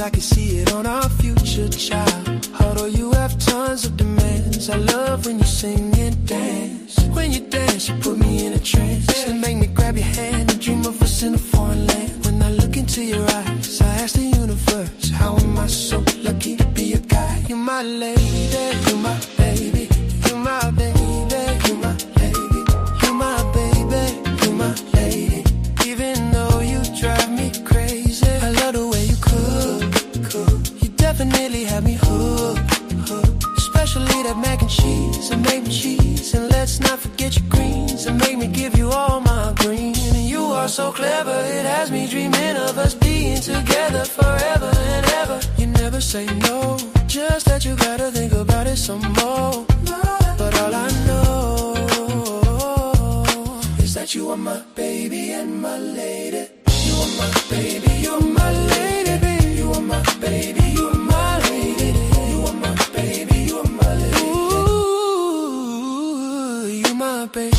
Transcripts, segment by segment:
I can see it on our future child. Although you have tons of demands, I love when you sing and dance. When you dance, you put me in a trance and make me grab your hand and dream of us in a foreign land. When I look into your eyes, I ask the universe, how am I so lucky to be a guy? You're my lady, you're my baby, you're my baby, you're my lady, you're my baby, you're my lady. Even though you drive me crazy, I love the way you cook. You definitely have me hooked. Especially that mac and cheese and maple cheese. And let's not forget your greens and make me give you all my green. And you are so clever, it has me dreaming of us being together forever and ever. You never say no, just that you gotta think about it some more. But all I know is that you are my baby and my lady. You are my baby, you're my lady, baby. You are my baby, you're my lady. You are my baby, you're my lady. Ooh, you're my baby,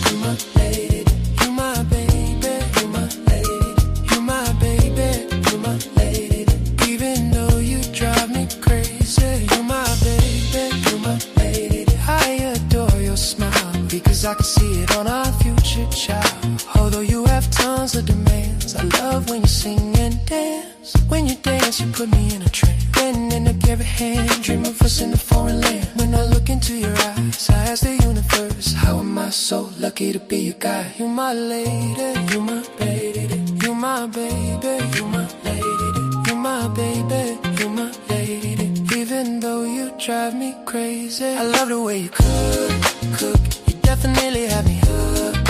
you're my lady. You're my baby, you're my lady. You're my baby, you're my lady. Even though you drive me crazy, you're my baby, you're my lady. I adore your smile because I can see it on our future child. Although you have tons of demands, I love when you sing and dance. When you dance, you put me in a trance. Then in a give a hand, dream of us in a foreign land. When I look into your eyes, I ask the universe, how am I so lucky to be your guy? You're my lady, you're my baby, you're my baby, you're my lady, you're my baby, you're my lady. Even though you drive me crazy, I love the way you cook. You definitely have me hooked.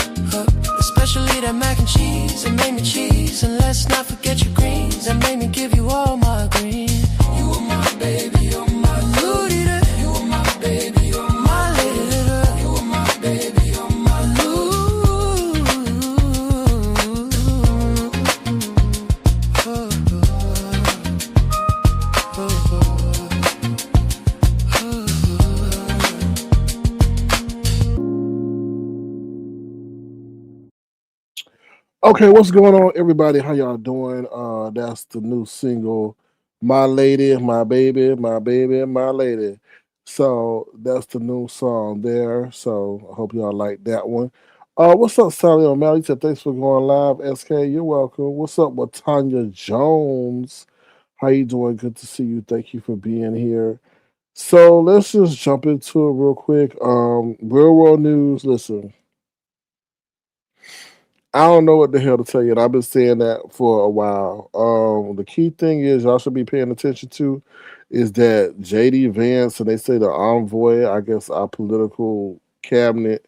Especially that mac and cheese and made me cheese. And let's not forget your greens and make me give you all my green. You are my baby, you're my lady. You are my baby, you're my lady. You are my baby, you're my lady. Okay, what's going on, everybody? How y'all doing? That's the new single, "My Lady, My Baby, My Baby, My Lady." So that's the new song there. So I hope y'all like that one. What's up, Sally O'Malley? Said thanks for going live. SK, you're welcome. What's up with Tanya Jones? How you doing? Good to see you. Thank you for being here. So let's just jump into it real quick. Real world news. Listen, I don't know what the hell to tell you, and I've been saying that for a while. The key thing is y'all should be paying attention to is that JD Vance and they say the envoy, I guess our political cabinet,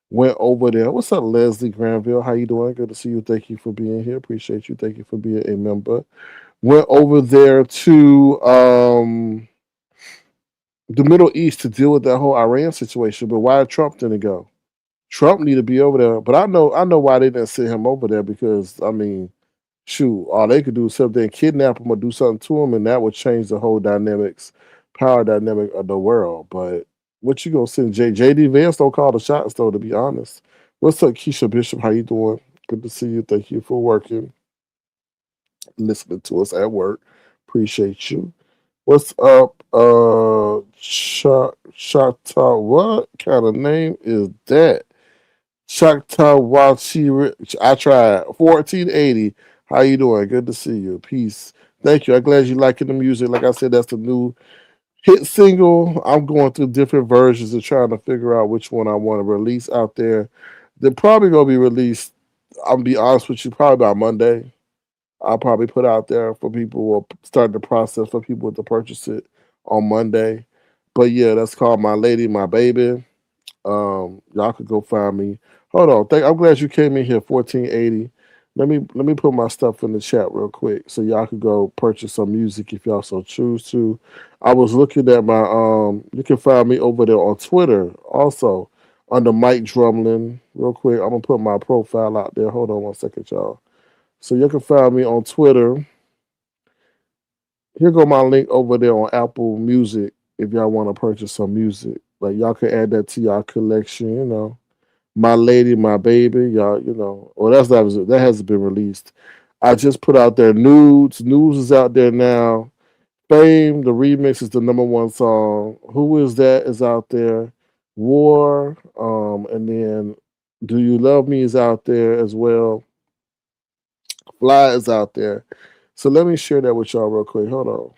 went over there. What's up, Leslie Granville? How you doing? Good to see you. Thank you for being here. Appreciate you. Thank you for being a member. Went over there to the Middle East to deal with that whole Iran situation. But why Trump didn't go? Trump need to be over there, but I know why they didn't send him over there because I mean, shoot, all they could do is sit there and kidnap him or do something to him, and that would change the whole power dynamic of the world. But what you gonna send JD Vance don't call the shots though, to be honest. What's up, Keisha Bishop? How you doing? Good to see you. Thank you for working, listening to us at work. Appreciate you. What's up, Shata? What kind of name is that? Shaktawachi, I tried. 1480. How you doing? Good to see you. Peace. Thank you. I'm glad you liking the music. Like I said, that's the new hit single. I'm going through different versions and trying to figure out which one I want to release out there. They're probably gonna be released. I'm gonna be honest with you, probably by Monday. I'll probably put out there for people or start the process for people to purchase it on Monday. But yeah, that's called My Lady, My Baby. Y'all could go find me Hold on. I'm glad you came in here. 1480. Let me put my stuff in the chat real quick so y'all could go purchase some music if y'all so choose to. I was looking at my You can find me over there on Twitter also under Mike Drumlin. Real quick, I'm gonna put my profile out there. Hold on one second, y'all. So you can find me on Twitter. Here go my link over there on Apple Music if y'all want to purchase some music. Like y'all can add that to y'all collection, My Lady, My Baby, y'all, Well, that hasn't been released. I just put out there Nudes. News is out there now. Fame, the remix is the number one song. Who Is That is out there. War, and then Do You Love Me is out there as well. Fly is out there. So let me share that with y'all real quick. Hold on.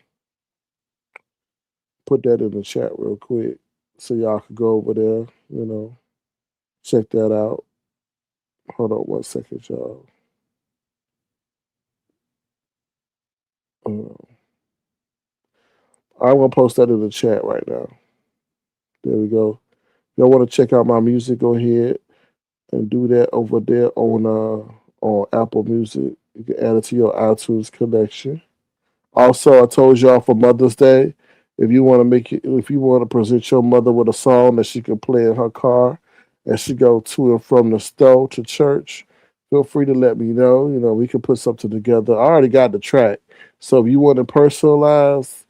Put that in the chat real quick so y'all could go over there, check that out. Hold on one second, y'all. Uh, I'm gonna post that in the chat right now. There we go. If y'all want to check out my music, go ahead and do that over there on Apple Music. You can add it to your iTunes collection. Also, I told y'all for Mother's Day, if you want to present your mother with a song that she can play in her car as she go to and from the store to church, feel free to let me know. We can put something together. I already got the track, so if you want to personalize,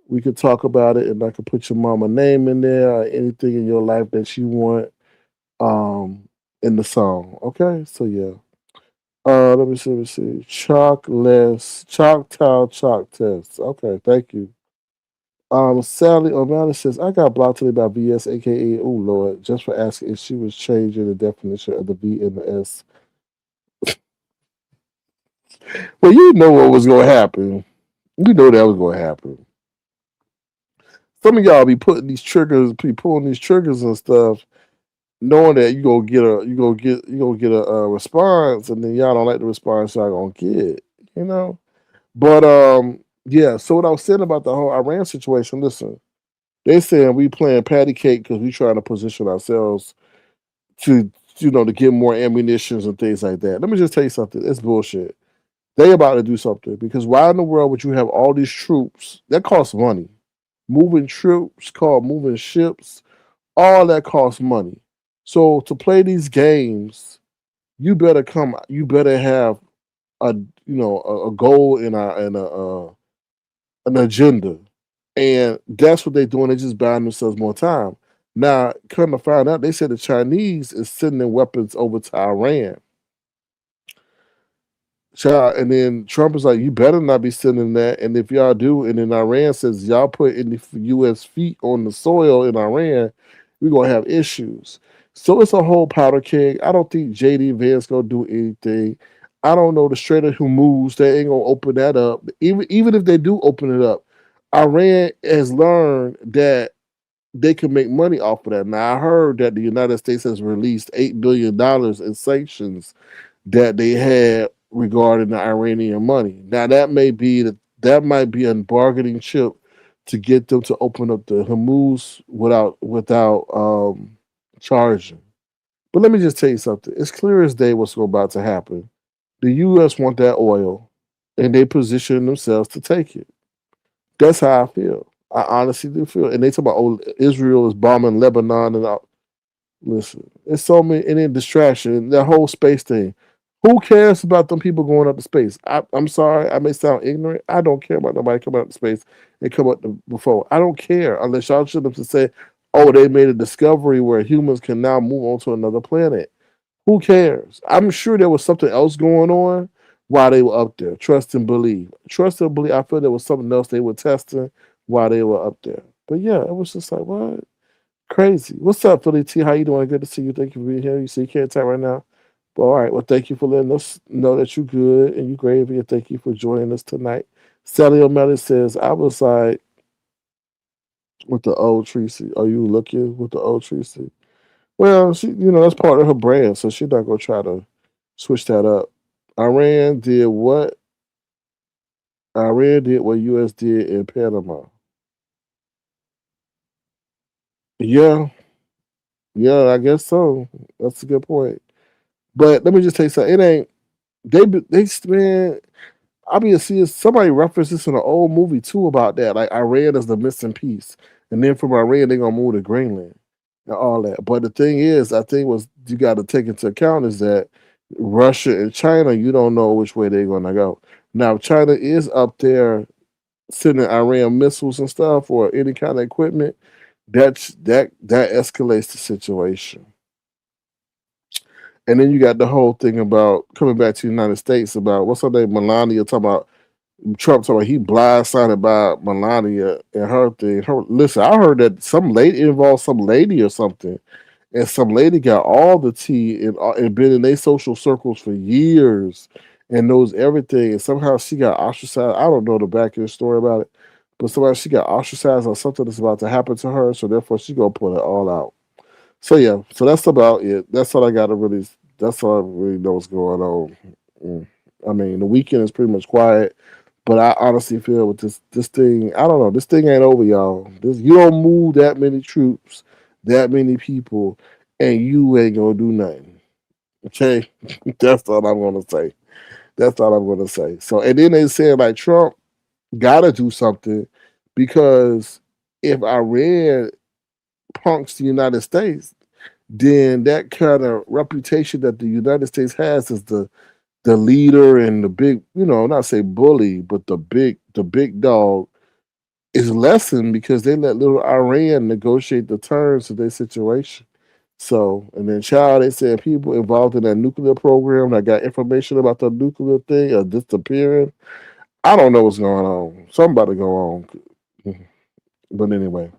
we could talk about it, and I could put your mama name in there or anything in your life that you want in the song. Okay, so yeah. Let me see. Let me see. Chalkless, Choctaw Chalk Test. Okay, thank you. Sally O'Malley says I got blocked today by VS, aka Oh Lord, just for asking if she was changing the definition of the V and the S. Well, you know what was gonna happen. You know that was gonna happen. Some of y'all be putting these triggers, be pulling these triggers and stuff, knowing that you gonna get a response, and then y'all don't like the response y'all gonna get. You know. But yeah. So what I was saying about the whole Iran situation. Listen, they saying we playing patty cake because we trying to position ourselves to to get more ammunitions and things like that. Let me just tell you something. It's bullshit. They about to do something because why in the world would you have all these troops? That costs money. Moving troops, called moving ships, all that costs money. So to play these games, you better have a a goal and an agenda, and that's what they're doing. They're just buying themselves more time. Now, come to find out, they said the Chinese is sending weapons over to Iran. Child, and then Trump is like, you better not be sending that. And if y'all do, and then Iran says y'all put any U.S. feet on the soil in Iran, we're gonna have issues. So it's a whole powder keg. I don't think JD Vance gonna do anything. I don't know the Strait of Hormuz. They ain't gonna open that up. Even if they do open it up, Iran has learned that they can make money off of that. Now I heard that the United States has released $8 billion in sanctions that they had regarding the Iranian money. Now that might be a bargaining chip to get them to open up the Hormuz without charging. But let me just tell you something. It's clear as day what's about to happen. The U.S. want that oil, and they position themselves to take it. That's how I feel. I honestly do feel. And they talk about Israel is bombing Lebanon and all. Listen, it's so many and then distraction, that whole space thing. Who cares about them people going up to space? I'm sorry, I may sound ignorant. I don't care about nobody coming up to space and come up before. I don't care unless y'all should have to say, oh, they made a discovery where humans can now move on to another planet. Who cares? I'm sure there was something else going on while they were up there. Trust and believe. Trust and believe. I feel there was something else they were testing while they were up there. But yeah, it was just like, what? Crazy. What's up, Philly T? How you doing? Good to see you. Thank you for being here. You see you can't type right now. But all right. Well, thank you for letting us know that you're good and you gravy. And thank you for joining us tonight. Sally O'Malley says, I was like with the old Tracy. Are you looking with the old Tracy? Well, that's part of her brand, so she's not gonna try to switch that up. Iran did what? Iran did what US did in Panama. Yeah, Yeah, I guess so. That's a good point. But let me just tell you something. It ain't they man. I mean, see, somebody referenced this in an old movie too about that. Like Iran is the missing piece, and then from Iran they gonna move to Greenland and all that. But the thing is, I think was you got to take into account is that Russia and China, you don't know which way they're gonna go. Now, if China is up there sending Iran missiles and stuff or any kind of equipment. That escalates the situation. And then you got the whole thing about coming back to the United States about what's her name, Melania talking about Trump talking about he blindsided by Melania and her thing. Listen, I heard that some lady involved some lady or something, and some lady got all the tea and been in their social circles for years and knows everything. And somehow she got ostracized. I don't know the back of the story about it, but somehow she got ostracized or something that's about to happen to her. So therefore, she gonna put it all out. So yeah, so that's about it. That's all I got to really. That's all I really know what's going on. Mm. I mean, the weekend is pretty much quiet, but I honestly feel with this thing, I don't know. This thing ain't over, y'all. This you don't move that many troops, that many people, and you ain't gonna do nothing. Okay, that's all I'm gonna say. That's all I'm gonna say. So, and then they said like Trump gotta do something because if Iran punks the United States, then that kind of reputation that the United States has as the leader and the big, not say bully, but the big dog is lessened because they let little Iran negotiate the terms of their situation. So, and then, child, they said people involved in that nuclear program that got information about the nuclear thing are disappearing. I don't know what's going on. Something about to go on. But anyway,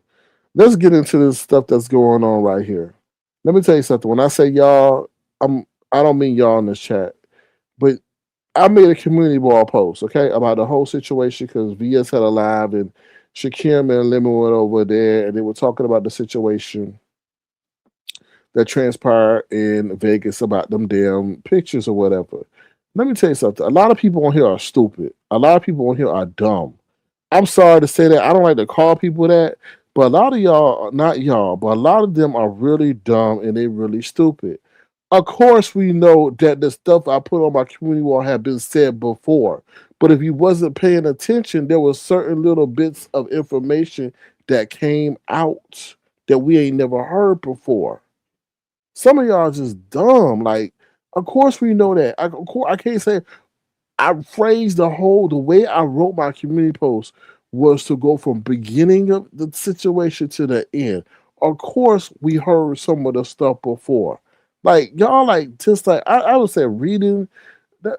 let's get into this stuff that's going on right here. Let me tell you something. When I say y'all, I don't mean y'all in this chat, but I made a community wall post, okay, about the whole situation because VS had a live and Shakim and Lemon went over there and they were talking about the situation that transpired in Vegas about them damn pictures or whatever. Let me tell you something. A lot of people on here are stupid. A lot of people on here are dumb. I'm sorry to say that. I don't like to call people that, but a lot of y'all, not y'all, but a lot of them are really dumb and they really stupid. Of course, we know that the stuff I put on my community wall had been said before, but if you wasn't paying attention, there was certain little bits of information that came out that we ain't never heard before. Some of y'all just dumb. Like, of course we know that. Of course, I can't say I phrased the way I wrote my community post was to go from beginning of the situation to the end. Of course, we heard some of the stuff before. Like y'all, like just like I would say, reading that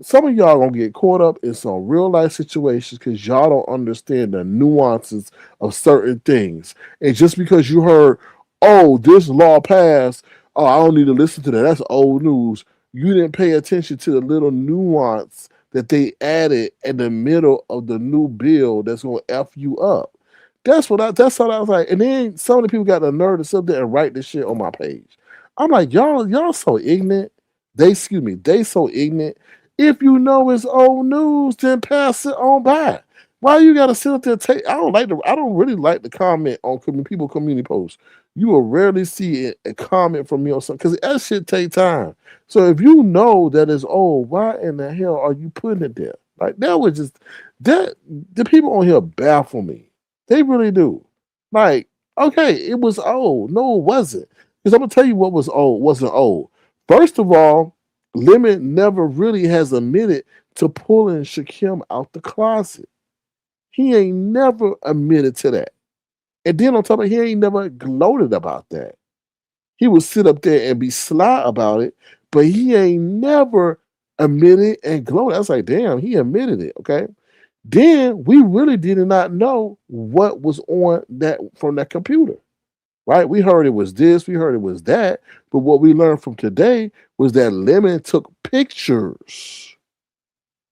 some of y'all gonna get caught up in some real life situations because y'all don't understand the nuances of certain things. And just because you heard, oh, this law passed, oh, I don't need to listen to that. That's old news. You didn't pay attention to the little nuance that they added in the middle of the new bill that's gonna F you up. That's what I was like. And then some of the people got the nerve to sit there and write this shit on my page. I'm like, y'all so ignorant. They so ignorant. If you know it's old news, then pass it on by. Why you gotta sit up there and take I don't really like to comment on people community posts. You will rarely see a comment from me on something because that shit take time. So if you know that it's old, why in the hell are you putting it there? Like that was just that the people on here baffle me. They really do. Like, okay, it was old. No, it wasn't. Because I'm gonna tell you what was old, wasn't old. First of all, Lemon never really has admitted to pulling Shakim out the closet. He ain't never admitted to that. And then on top of it, he ain't never gloated about that. He would sit up there and be sly about it, but he ain't never admitted and gloated. I was like, damn, he admitted it. Okay. Then we really did not know what was on that from that computer. Right? We heard it was this, we heard it was that, but what we learned from today was that Lemon took pictures.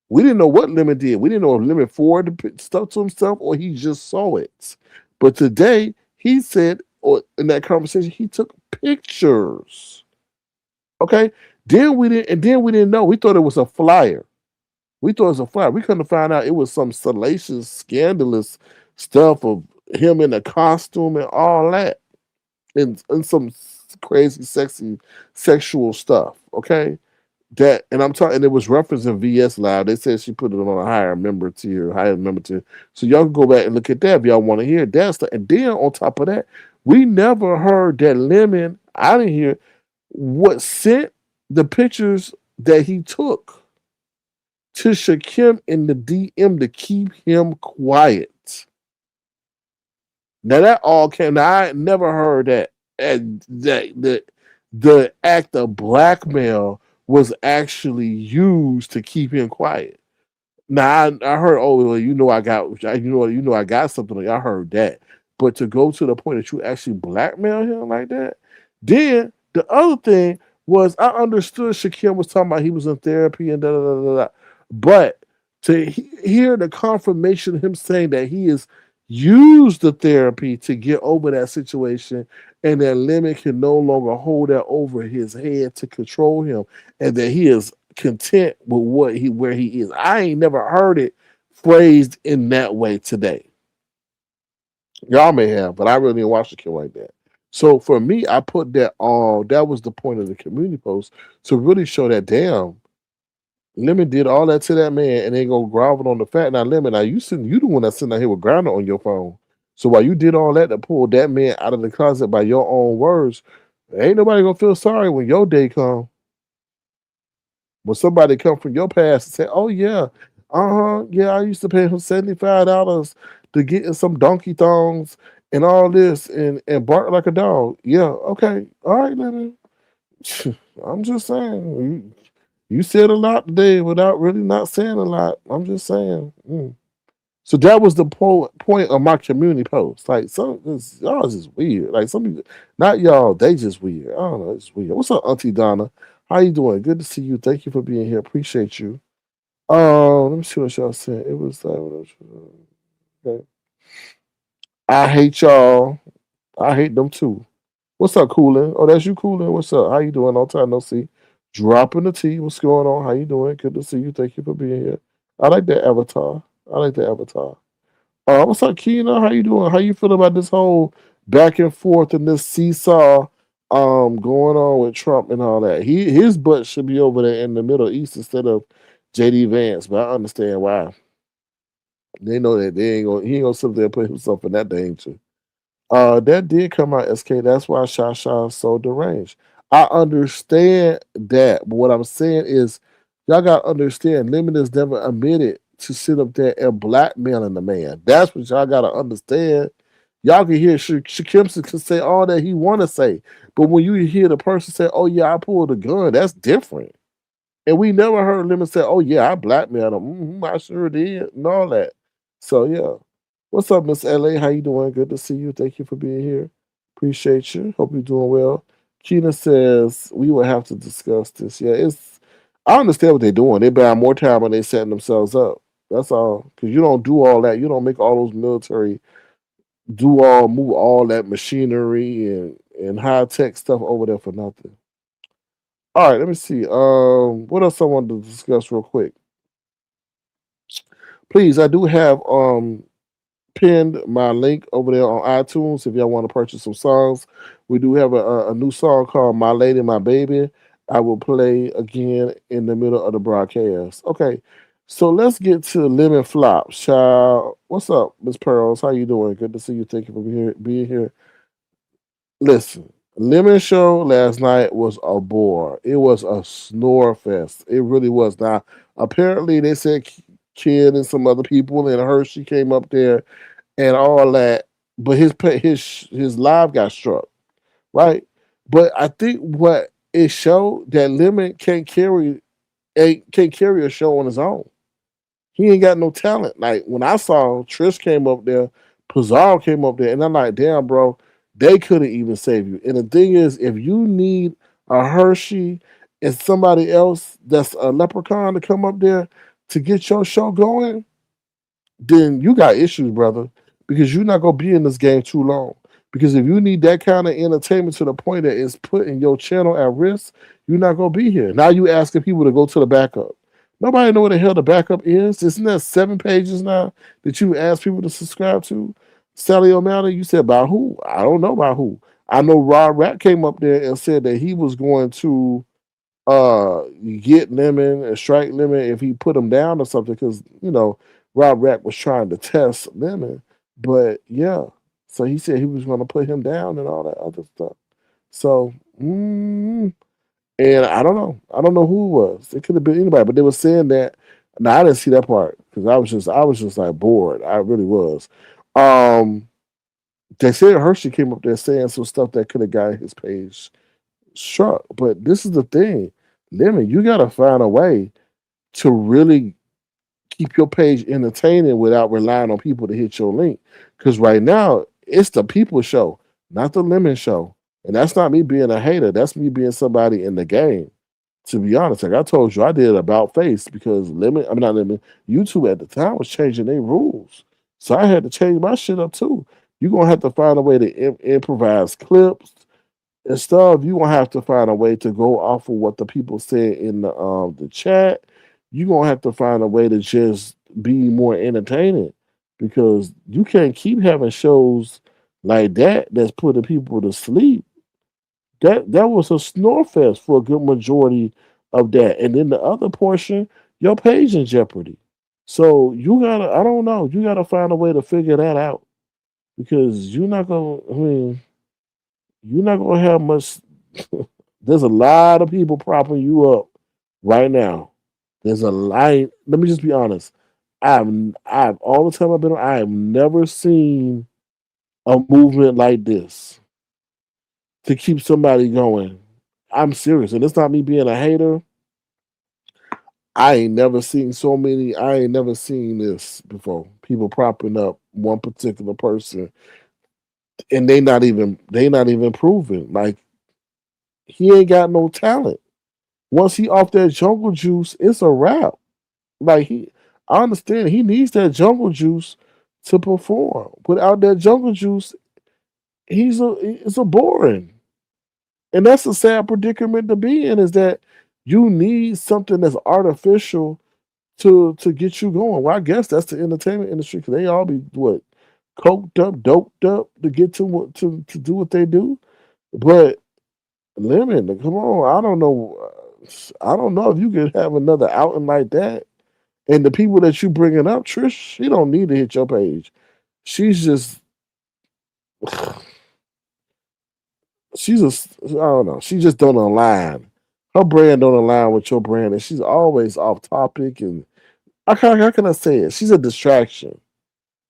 We didn't know what Lemon did. We didn't know if Lemon forwarded the stuff to himself or he just saw it. But today he said, or in that conversation, he took pictures. Okay. Then we didn't know. We thought it was a flyer. We thought it was a flyer. We couldn't find out it was some salacious, scandalous stuff of him in a costume and all that. And some crazy, sexy, sexual stuff. Okay, that, and I'm talking, and it was referenced in VS Live. They said she put it on a higher member tier. So y'all can go back and look at that if y'all want to hear that stuff. And then on top of that, we never heard that Lemon. I didn't hear what sent the pictures that he took to Shakim in the DM to keep him quiet. Now that all came. Now I never heard that. And the act of blackmail was actually used to keep him quiet. Now I heard, oh well, I got something. I heard that, but to go to the point that you actually blackmail him like that, then the other thing was I understood Shaquille was talking about he was in therapy and da da da da, da. But to hear the confirmation of him saying that he has used the therapy to get over that situation, and that Lemon can no longer hold that over his head to control him, and that he is content with where he is. I ain't never heard it phrased in that way today. Y'all may have, but I really didn't watch the kill like that. So for me, I put that on. That was the point of the community post to really show that damn Lemon did all that to that man, and they go grovel on the fat. Now Lemon, now you the one that's sitting out here with Grinder on your phone. So while you did all that to pull that man out of the closet by your own words, ain't nobody gonna feel sorry when your day come. When somebody come from your past and say, "Oh yeah, yeah, I used to pay him $75 to get in some donkey thongs and all this and bark like a dog." Yeah, okay, all right, Lemon. I'm just saying, you said a lot today without really not saying a lot. I'm just saying. So that was the point of my community post. Like y'all is just weird. Like some people, not y'all, they just weird. I don't know, it's weird. What's up, Auntie Donna? How you doing? Good to see you. Thank you for being here. Appreciate you. Let me see what y'all said. It was okay. I hate y'all. I hate them too. What's up, Coolin? Oh, that's you, Coolin. What's up? How you doing? Long time no see. Dropping the tea. What's going on? How you doing? Good to see you. Thank you for being here. I like that avatar. I like the avatar. What's up, Keena? How you doing? How you feel about this whole back and forth and this seesaw going on with Trump and all that? His butt should be over there in the Middle East instead of JD Vance, but I understand why. They know that he ain't gonna sit there and put himself in that danger. That did come out, SK. That's why Shasha is so deranged. I understand that, but what I'm saying is, y'all gotta understand. Lemon is never admitted to sit up there and blackmailing the man. That's what y'all gotta understand. Y'all can hear Shakimson can say all that he want to say, but when you hear the person say, "Oh yeah, I pulled a gun," that's different. And we never heard Lemon say, "Oh yeah, I blackmailed him. I sure did," and all that. So yeah. What's up, Miss LA? How you doing? Good to see you. Thank you for being here. Appreciate you. Hope you're doing well. Keena says we will have to discuss this. Yeah, it's I understand what they're doing. They're buying more time and they setting themselves up. That's all. Because you don't do all that. You don't make all those military move all that machinery and high tech stuff over there for nothing. All right, let me see. What else I wanted to discuss real quick? Please, I do have pinned my link over there on iTunes if y'all want to purchase some songs. We do have a new song called "My Lady, My Baby." I will play again in the middle of the broadcast. Okay, so let's get to Lemon Flop. Child, what's up, Miss Pearls? How you doing? Good to see you. Thank you for being here. Listen, Lemon Show last night was a bore. It was a snore fest. It really was. Now, apparently, they said Kid and some other people and Hershey came up there and all that, but his live got struck, right? But I think what it showed that Lemon can't carry a show on his own. He ain't got no talent. Like when I saw Trish came up there, Pizarro came up there, and I'm like, damn, bro, they couldn't even save you. And the thing is, if you need a Hershey and somebody else that's a leprechaun to come up there to get your show going, then you got issues, brother, because you're not gonna be in this game too long. Because if you need that kind of entertainment to the point that it's putting your channel at risk, you're not gonna be here. Now you asking people to go to the backup. Nobody know what the hell the backup is. Isn't that 7 pages now that you ask people to subscribe to? Sally O'Malley, you said by who? I don't know by who. I know Rod Rat came up there and said that he was going to uh get Lemon and strike Lemon if he put him down or something because Rob Rat was trying to test Lemon, but yeah, so he said he was going to put him down and all that other stuff. So, and I don't know who it was. It could have been anybody, but they were saying that. Now I didn't see that part because I was just like bored. I really was. Um, they said Hershey came up there saying some stuff that could have got his page struck, but this is the thing, Lemon, you got to find a way to really keep your page entertaining without relying on people to hit your link. Because right now, it's the people show, not the Lemon show. And that's not me being a hater. That's me being somebody in the game. To be honest, like I told you, I did about face because not Lemon, YouTube at the time was changing their rules. So I had to change my shit up too. You're going to have to find a way to improvise clips and stuff. You gonna have to find a way to go off of what the people said in the chat. You gonna have to find a way to just be more entertaining because you can't keep having shows like that that's putting people to sleep. That was a snore fest for a good majority of that, and then the other portion, your page in jeopardy. So you gotta, I don't know, you gotta find a way to figure that out because you're not gonna. I mean, you're not gonna have much. There's a lot of people propping you up right now. There's a lot. Let me just be honest. I've all the time I've been on, I have never seen a movement like this to keep somebody going. I'm serious, and it's not me being a hater. I ain't never seen so many. I ain't never seen this before. People propping up one particular person, and they not even proven. Like he ain't got no talent. Once he off that jungle juice, it's a wrap. Like I understand he needs that jungle juice to perform. Without that jungle juice, it's a boring, and that's a sad predicament to be in. Is that you need something that's artificial to get you going. Well, I guess that's the entertainment industry because they all be what coked up, doped up to get to what to do what they do. But Lemon, come on, I don't know. I don't know if you could have another outing like that. And the people that you bringing up, Trish, she don't need to hit your page. She's just, she's I don't know. She just don't align. Her brand don't align with your brand, and she's always off topic. And how can I say it? She's a distraction.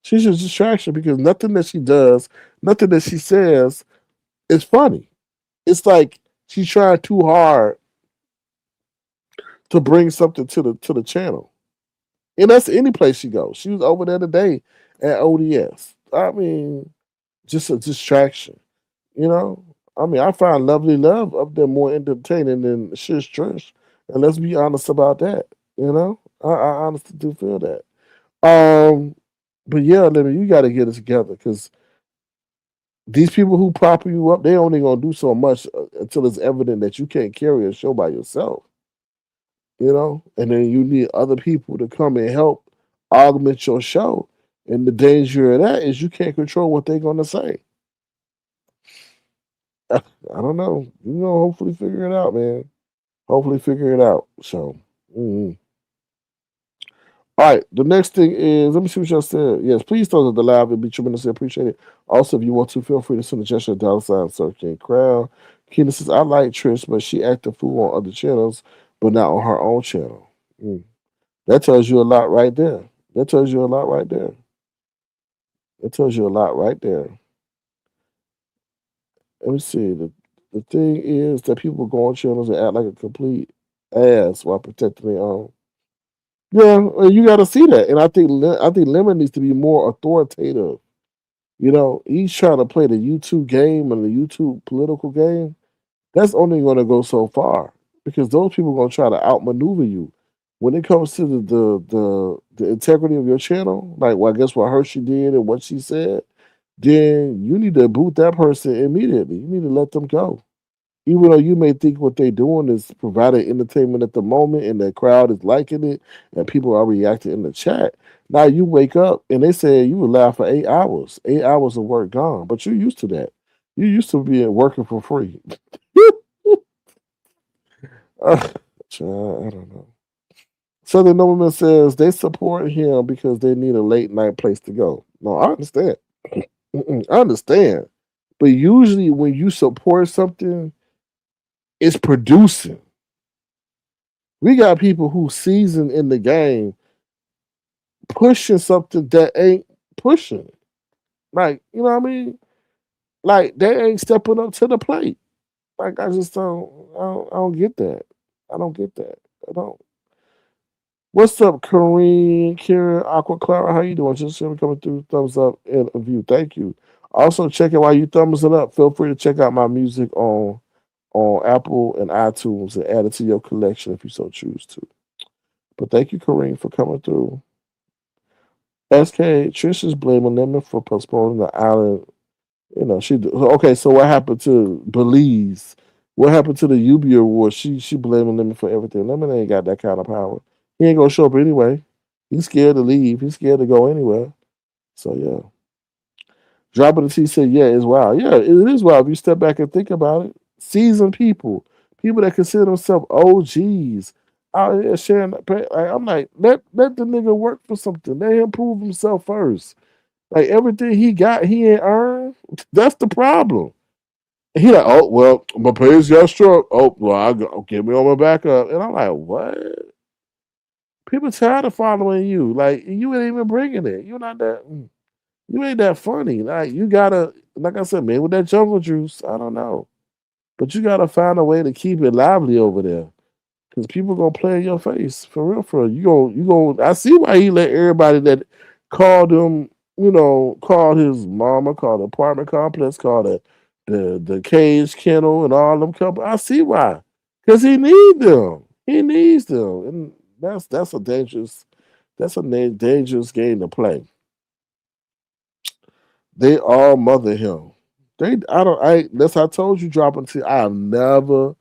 She's a distraction because nothing that she does, nothing that she says is funny. It's like she's trying too hard to bring something to the channel. And that's any place she goes. She was over there today at ODS. I mean, just a distraction, you know? I mean, I find Lovely Love up there more entertaining than Shish Trish. And let's be honest about that, you know? I honestly do feel that. Um, but yeah, Lemmy, you got to get it together because these people who prop you up, they only going to do so much until it's evident that you can't carry a show by yourself, you know, and then you need other people to come and help augment your show. And the danger of that is you can't control what they're going to say. I don't know. You know, hopefully figure it out, man. Hopefully figure it out. So, all right. The next thing is, let me see what y'all said. Yes, please throw the live. It'd be tremendously appreciated. Also, if you want to, feel free to send a gesture dollar sign search and crowd. Keena says, I like Trish, but she acted fool on other channels, but not on her own channel. That tells you a lot right there. That tells you a lot right there. That tells you a lot right there. Let me see. The thing is that people go on channels and act like a complete ass while protecting their own. Yeah, well, you got to see that, and I think Lemon needs to be more authoritative. You know, he's trying to play the YouTube game and the YouTube political game. That's only going to go so far because those people are going to try to outmaneuver you. When it comes to the integrity of your channel, like well, I guess what Hershey did and what she said, then you need to boot that person immediately. You need to let them go. Even though you may think what they're doing is providing entertainment at the moment and the crowd is liking it and people are reacting in the chat. Now you wake up and they say you were live for 8 hours. 8 hours of work gone. But you're used to that. You used to be working for free. Child, I don't know. Southern Nobleman says they support him because they need a late night place to go. No, I understand. I understand. But usually when you support something, it's producing. We got people who season in the game pushing something that ain't pushing. Like, you know what I mean? Like they ain't stepping up to the plate. Like I don't get that. I don't get that. I don't. What's up, Kareem, Karen, Aqua Clara? How you doing? Just coming through. Thumbs up and a view. Thank you. Also, check it while you thumbs it up. Feel free to check out my music on Apple and iTunes and add it to your collection if you so choose to. But thank you, Kareem, for coming through. SK Trish is blaming them for postponing the island. You know, she okay. So what happened to Belize? What happened to the UB award? She blaming them for everything. Lemon ain't got that kind of power. He ain't gonna show up anyway. He's scared to leave. He's scared to go anywhere. So yeah. Dropping the T said, yeah, it's wild. Yeah, it is wild. If you step back and think about it, seasoned people that consider themselves OGs out here sharing. I'm like, let the nigga work for something. Let him prove himself first. Like everything he got, he ain't earned. That's the problem. He like, oh well, my pay's got struck. Oh well, I go get me on my backup, and I'm like, what? People tired of following you. Like you ain't even bringing it. You're not that. You ain't that funny. Like you gotta, like I said, man, with that jungle juice, I don't know, but you gotta find a way to keep it lively over there. Because people gonna play in your face for real. For real. You gonna. I see why he let everybody that called him, called his mama, called the apartment complex, called the cage kennel, and all them couple. I see why. Because he needs them. He needs them, and that's a dangerous game to play. They all mother him. That's I told you dropping T. I have never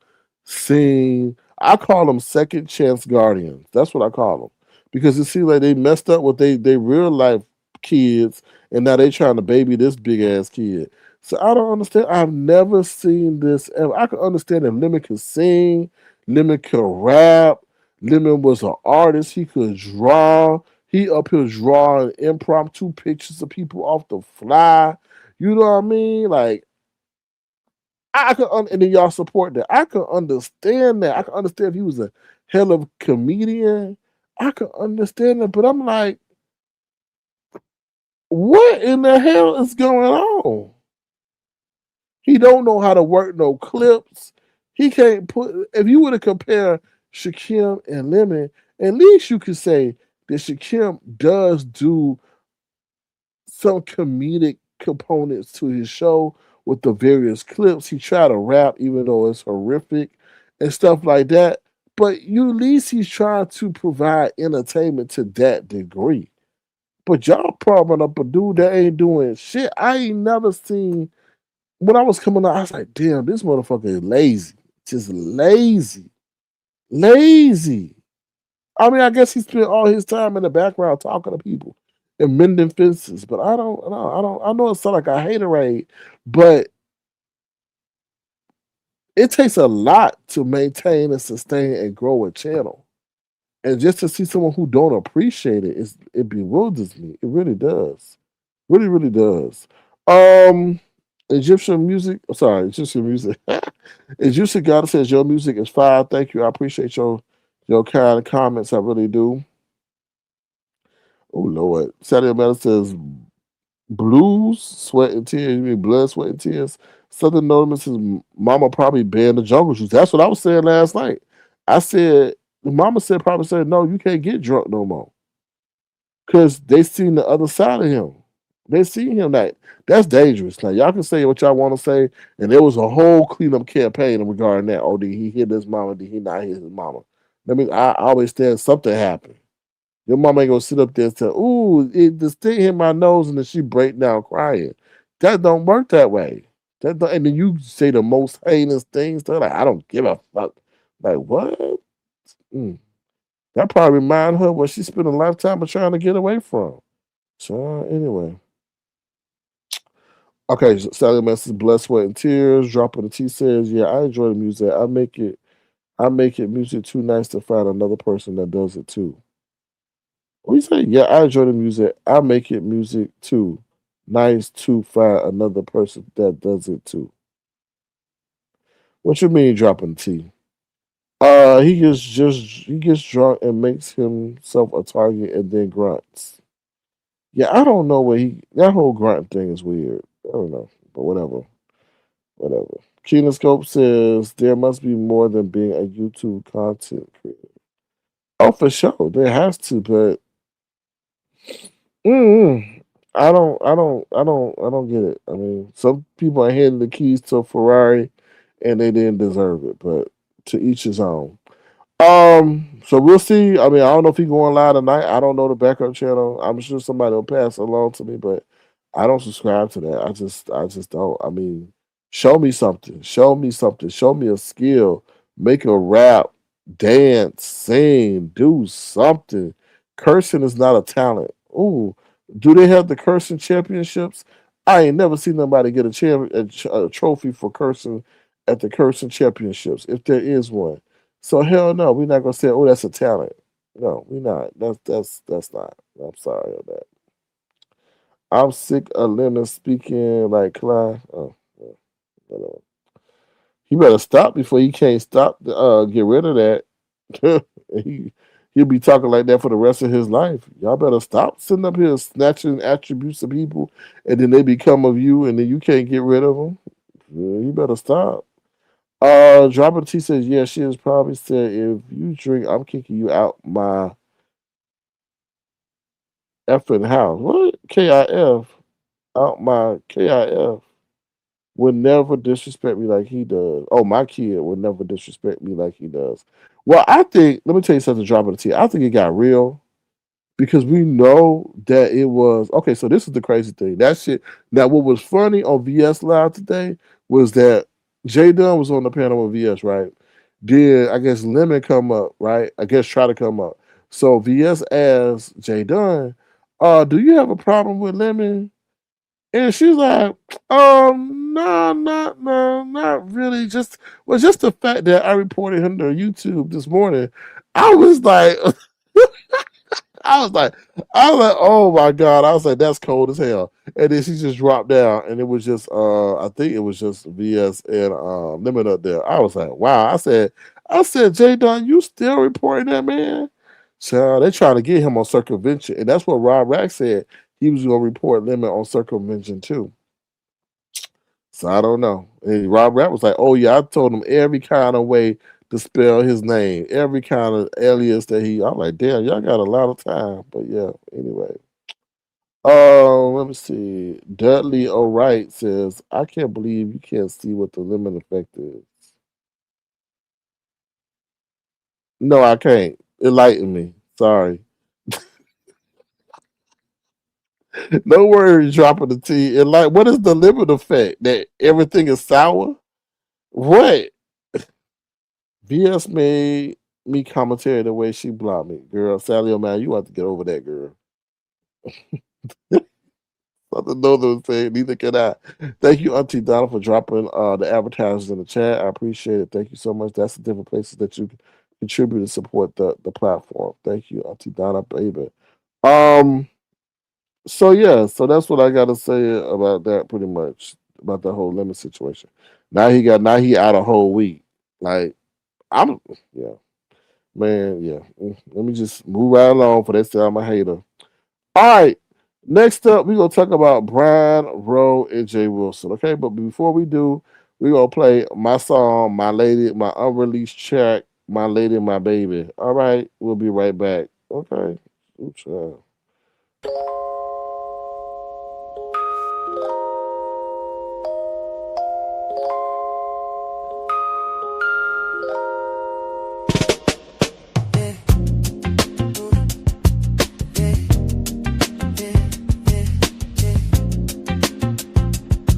seen. I call them second chance guardians. That's what I call them because it seems like they messed up with they real life kids, and now they trying to baby this big ass kid. So I don't understand. I've never seen this ever. I can understand if Lemon could sing, Lemon could rap, Lemon was an artist. He could draw. He up here drawing impromptu pictures of people off the fly. You know what I mean? Like and then y'all support that. I could understand that. I could understand if he was a hell of a comedian. I could understand that, but I'm like, what in the hell is going on? He don't know how to work no clips. He can't put. If you were to compare Shakim and Lemon, at least you could say that Shakim does do some comedic components to his show with the various clips. He try to rap even though it's horrific and stuff like that. But you at least he's trying to provide entertainment to that degree. But y'all propping up a dude that ain't doing shit. I ain't never seen when I was coming out, I was like, damn, this motherfucker is lazy. Just lazy. Lazy. I mean, I guess he spent all his time in the background talking to people and mending fences. But I know it sounds like a haterade, but it takes a lot to maintain and sustain and grow a channel. And just to see someone who don't appreciate it bewilders me. It really does. Really, really does. Um, Egyptian music. Sorry, Egyptian music. Egyptian God says your music is fire. Thank you. I appreciate your kind comments. I really do. Oh Lord. Saturday Metal says blues, sweat and tears. You mean blood, sweat and tears? Southern Notice says Mama probably banned the jungle juice. That's what I was saying last night. I said Mama probably said no, you can't get drunk no more because they seen the other side of him. They see him that's dangerous. Now y'all can say what y'all want to say, and there was a whole cleanup campaign regarding that. Oh, did he hit his mama? Did he not hit his mama? I always said something happened. Your mama ain't gonna sit up there and say, "Ooh, the thing hit my nose," and then she break down crying. That don't work that way. And then you say the most heinous things. They're like, "I don't give a fuck." Like what? Mm. That probably remind her what she spent a lifetime of trying to get away from. So anyway, Okay, Sally message, blood, sweat, and tears. Dropping the T says, yeah, I enjoy the music. I make it music too nice to find another person that does it too. What you say? Yeah, I enjoy the music. I make it music too nice to find another person that does it too. What you mean dropping the T? He gets drunk and makes himself a target and then grunts. Yeah, I don't know what he that whole grunt thing is weird. I don't know, but whatever, whatever. Keenan Scope says there must be more than being a YouTube content creator. Oh, for sure, there has to, but mm, I don't get it. I mean, some people are handing the keys to a Ferrari and they didn't deserve it, but to each his own. So we'll see. I mean, I don't know if he going live tonight. I don't know the backup channel. I'm sure somebody will pass it along to me, but I don't subscribe to that. I just don't. I mean, show me something. Show me something. Show me a skill. Make a rap, dance, sing, do something. Cursing is not a talent. Ooh, do they have the cursing championships? I ain't never seen nobody get a trophy for cursing at the cursing championships, if there is one. So hell no, we're not gonna say, oh, that's a talent. No, we're not. That's not. I'm sorry on that. I'm sick of Lemon speaking like Clyde. Oh, yeah, whatever. He better stop before he can't stop. Get rid of that. he he'll be talking like that for the rest of his life. Y'all better stop sitting up here snatching attributes of people, and then they become of you, and then you can't get rid of them. Yeah, you better stop. Dropper T says, yeah, she has probably said, if you drink, I'm kicking you out my effing house. What? KIF? Out my KIF would never disrespect me like he does. Oh, my kid would never disrespect me like he does. Well, I think, let me tell you something, Dropper T. I think it got real because we know that it was okay. So this is the crazy thing. That shit. Now, what was funny on VS Live today was that Jay Dunn was on the panel with VS, right? Did I guess Lemon come up, right? I guess try to come up. So VS asked Jay Dunn, do you have a problem with Lemon? And she's like, no, not really. Just the fact that I reported him to YouTube this morning. I was like, I was like, oh my god! I was like, that's cold as hell. And then she just dropped down, and it was just, I think it was just VS and Lemon up there. I was like, wow. I said, Jay Dunn, you still reporting that man? So they trying to get him on circumvention, and that's what Rob Rack said. He was going to report Lemon on circumvention too. So I don't know. And Rob Rapp was like, oh yeah, I told him every kind of way to spell his name, every kind of alias that he. I'm like, damn, y'all got a lot of time. But yeah, anyway. Let me see. Dudley O'Wright says, I can't believe you can't see what the lemon effect is. No, I can't. Enlighten me. Sorry. No worries dropping the T. What is the lemon effect? That everything is sour? What? VS made me commentary the way she blocked me. Girl, Sally O'Man, you have to get over that, girl. Nothing know those things, neither can I. Thank you, Auntie Donna, for dropping the advertisers in the chat. I appreciate it. Thank you so much. That's the different places that you contribute and support the platform. Thank you, Auntie Donna, baby. Um, so yeah, so that's what I gotta say about that pretty much. About the whole lemon situation. Now he out a whole week. Like I'm yeah. Man, yeah. Let me just move right along for that say I'm a hater. All right. Next up, we're gonna talk about Briiinr, Rowe, and Jay Wilson. Okay, but before we do, we're gonna play my song, My Lady, my unreleased track, My Lady, My Baby. All right, we'll be right back. Okay. Oops,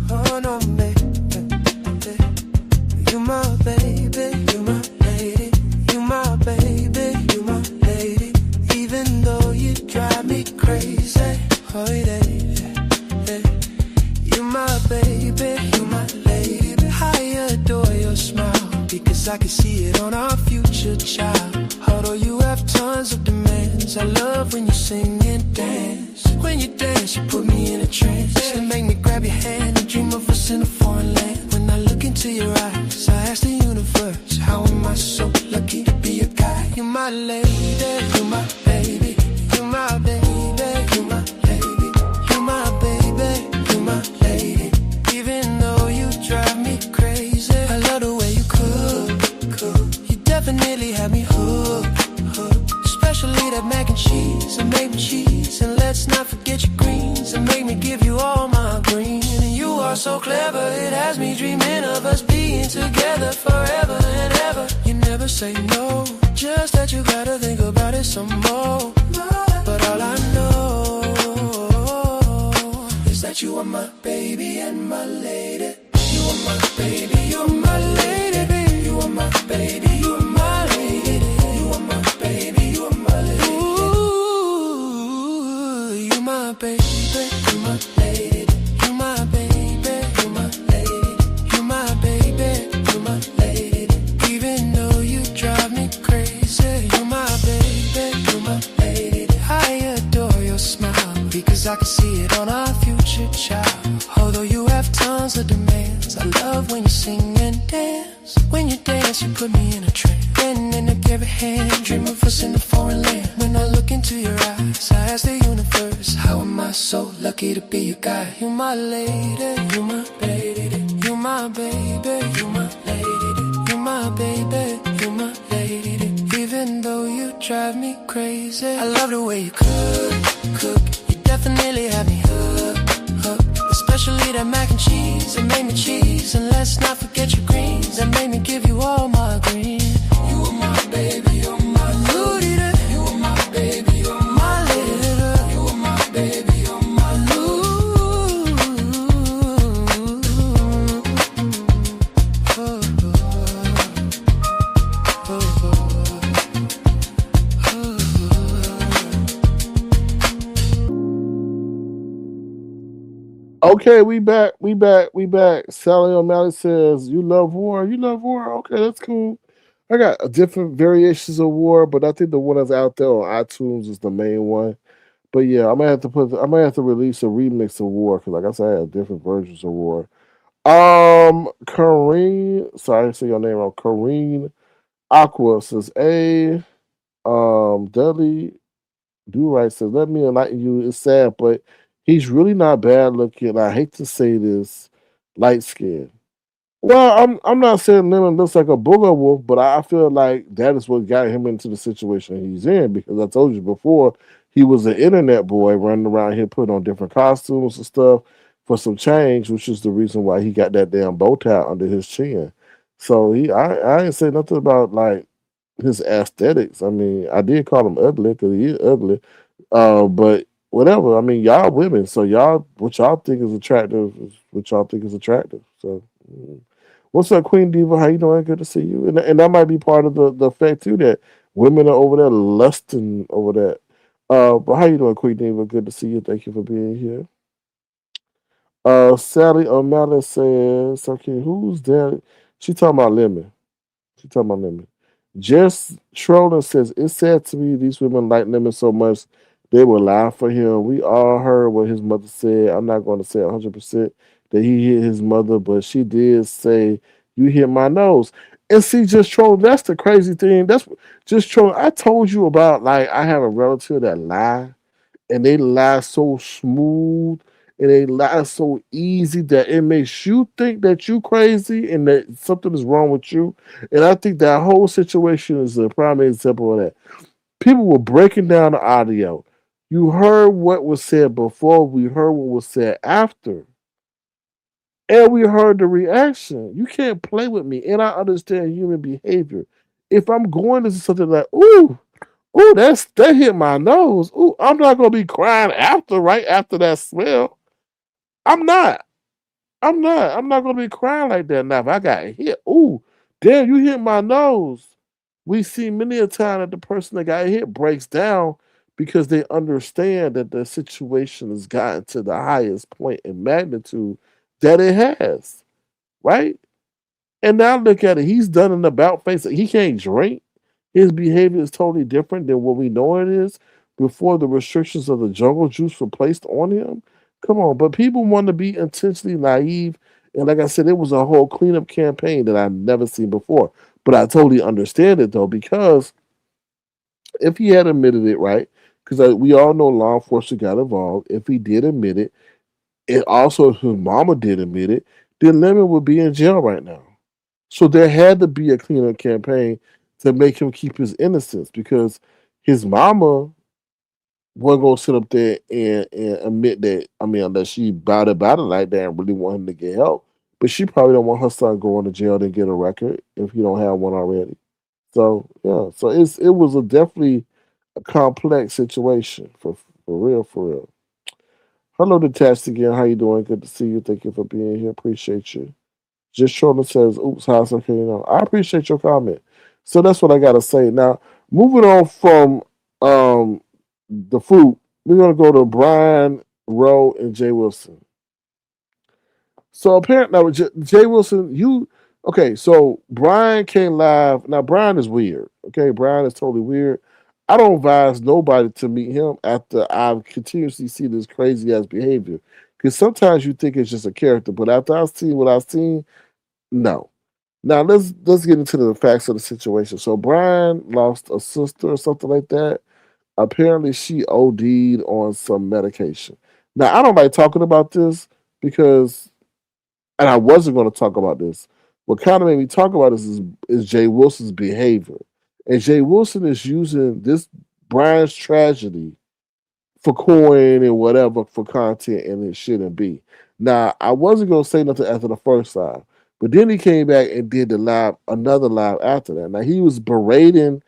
Oh no, baby, you my baby, you my lady, you my baby, you my lady. Even though you drive me crazy, oh yeah, you my baby. Cause I can see it on our future child. Although you have tons of demands, I love when you sing and dance. When you dance, you put me in a trance and make me grab your hand and dream of us in a foreign land. When I look into your eyes, I ask the universe, how am I so lucky to be a guy? You're my lady, you're my baby, you're my baby, you're my lady, you're my baby, you're my lady. Even though you drive me crazy, I love the way you cook. You definitely have me hooked. Especially that mac and cheese and maple cheese. And let's not forget your greens and make me give you all my green. And you are so clever, it has me dreaming of us being together forever and ever. You never say no, just that you gotta think about it some more. But all I know is that you are my baby and my lady. You are my baby, you're my lady. You are my baby, you're my lady. You are my baby, you're my lady. Ooh, you're my baby, you're my lady. You're my baby, you're my lady. You're my baby, you're my lady. Even though you drive me crazy, you're my baby, you're my lady. I adore your smile because I can see it on our future child. Although you have tons of demands, I love when you sing and dance. When you dance, you put me in a trance. And in a give a hand, dream of us in a foreign land. When I look into your eyes, I ask the universe, how am I so lucky to be your guy? You're my lady, you're my lady. You're my baby, you're my lady. You're my baby, you're my lady. Even though you drive me crazy, I love the way you cook. You definitely have me hooked. Especially that mac and cheese and made me cheese. And let's not forget your greens that made me give you all my green. You are my baby, you're my lady. You are my baby, you're my lady. You are my baby, you're my lady. Okay, we back. Sally O'Malley says, "You love war. You love war. Okay, that's cool. I got different variations of war, but I think the one that's out there on iTunes is the main one. But yeah, I might have to release a remix of war because, like I said, I have different versions of war. Kareen, sorry, I say your name wrong. Kareen Aqua says, "A Dudley Do Right says, let me enlighten you. It's sad, but he's really not bad looking. I hate to say this, light skinned. Well, I'm not saying Lemon looks like a booger wolf, but I feel like that is what got him into the situation he's in because I told you before he was an internet boy running around here putting on different costumes and stuff for some change, which is the reason why he got that damn bow tie under his chin. So I ain't say nothing about like his aesthetics. I mean, I did call him ugly because he is ugly. But whatever. I mean, y'all women, so y'all what y'all think is attractive is what y'all think is attractive. So. What's up, Queen Diva? How you doing? Good to see you. And that might be part of the fact too that women are over there lusting over that. But how you doing, Queen Diva? Good to see you. Thank you for being here. Sally O'Malley says, "Okay, who's that?" She talking about Lemon. She talking about Lemon. Jess Trolling says, "It's sad to me these women like Lemon so much they will lie for him. We all heard what his mother said. I'm not going to say 100% that he hit his mother, but she did say, you hit my nose." And see, just Trolling, that's the crazy thing. That's just Trolling. I told you about, like, I have a relative that lie and they lie so smooth and they lie so easy that it makes you think that you crazy and that something is wrong with you. And I think that whole situation is a prime example of that. People were breaking down the audio. You heard what was said before, we heard what was said after, and we heard the reaction. You can't play with me, and I understand human behavior. If I'm going to something like, ooh, ooh, that hit my nose. Ooh, I'm not gonna be crying after, right after that smell. I'm not. I'm not gonna be crying like that now. If I got hit, ooh, damn, you hit my nose. We see many a time that the person that got hit breaks down because they understand that the situation has gotten to the highest point in magnitude that it has, right? And now look at it. He's done an about face. He can't drink. His behavior is totally different than what we know it is before the restrictions of the jungle juice were placed on him. Come on, but people want to be intentionally naive. And like I said, it was a whole cleanup campaign that I've never seen before. But I totally understand it though, because if he had admitted it, right? Because we all know law enforcement got involved. If he did admit it, and also if his mama did admit it, then Lemon would be in jail right now. So there had to be a cleanup campaign to make him keep his innocence because his mama wasn't gonna sit up there and admit that. I mean, unless she about it like that and really want him to get help. But she probably don't want her son going to jail and get a record if he don't have one already. So yeah, so it was a definitely a complex situation for real, for real. Hello, detached again. How you doing? Good to see you. Thank you for being here. Appreciate you. Just Shorter says, "Oops, how's okay?" I appreciate your comment. So that's what I gotta say. Now, moving on from the fruit, we're gonna go to Brian Rowe and Jay Wilson. So apparently, now Jay Wilson, you okay? So Brian came live. Now Brian is weird. Okay, Brian is totally weird. I don't advise nobody to meet him after I've continuously seen this crazy ass behavior. Because sometimes you think it's just a character, but after I've seen what I've seen, no. Now let's get into the facts of the situation. So Brian lost a sister or something like that. Apparently she OD'd on some medication. Now I don't like talking about this because, and I wasn't going to talk about this. What kind of made me talk about this is Jay Wilson's behavior, and Jay Wilson is using this Brian's tragedy for coin and whatever for content, and it shouldn't be. Now, I wasn't gonna say nothing after the first live, but then he came back and did the live, another live after that. Now he was berating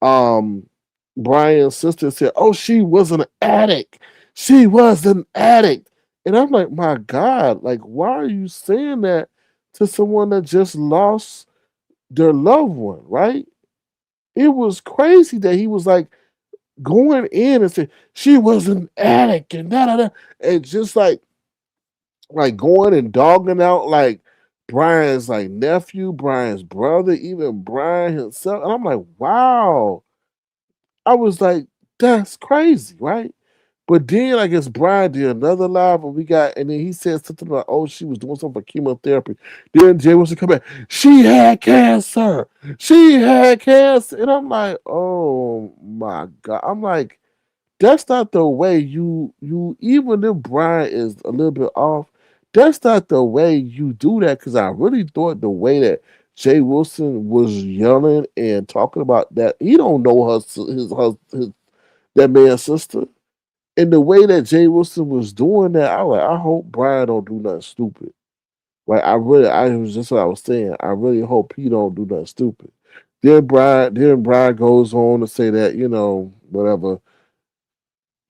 um Brian's sister and said, "Oh, she was an addict. She was an addict." And I'm like, my God, like, why are you saying that to someone that just lost their loved one, right? It was crazy that he was like going in and saying she was an addict and da da da, and just like going and dogging out like Brian's like nephew, Brian's brother, even Brian himself. And I'm like, wow. I was like, that's crazy, right? But then I guess Brian did another live and we got, and then he said something about, oh, she was doing something for chemotherapy. Then Jay wants to come back. She had cancer. She had cancer. And I'm like, oh my God. I'm like, that's not the way you even if Brian is a little bit off, that's not the way you do that. Cause I really thought the way that Jay Wilson was yelling and talking about that, he don't know his that man's sister. And the way that Jay Wilson was doing that, I was like, I hope Brian don't do nothing stupid. Like I was just what I was saying. I really hope he don't do nothing stupid. Then Brian goes on to say that, whatever,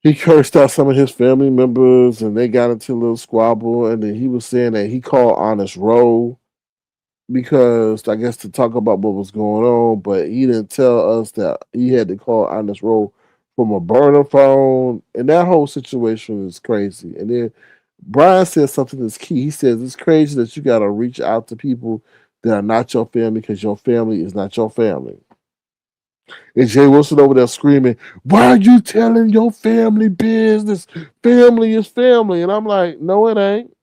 he cursed out some of his family members and they got into a little squabble. And then he was saying that he called Honest Rowe because I guess to talk about what was going on, but he didn't tell us that he had to call Honest Rowe from a burner phone. And that whole situation is crazy. And then Brian said something that's key. He says it's crazy that you got to reach out to people that are not your family because your family is not your family. And Jay Wilson over there screaming, "Why are you telling your family business? Family is family." And I'm like, no, it ain't.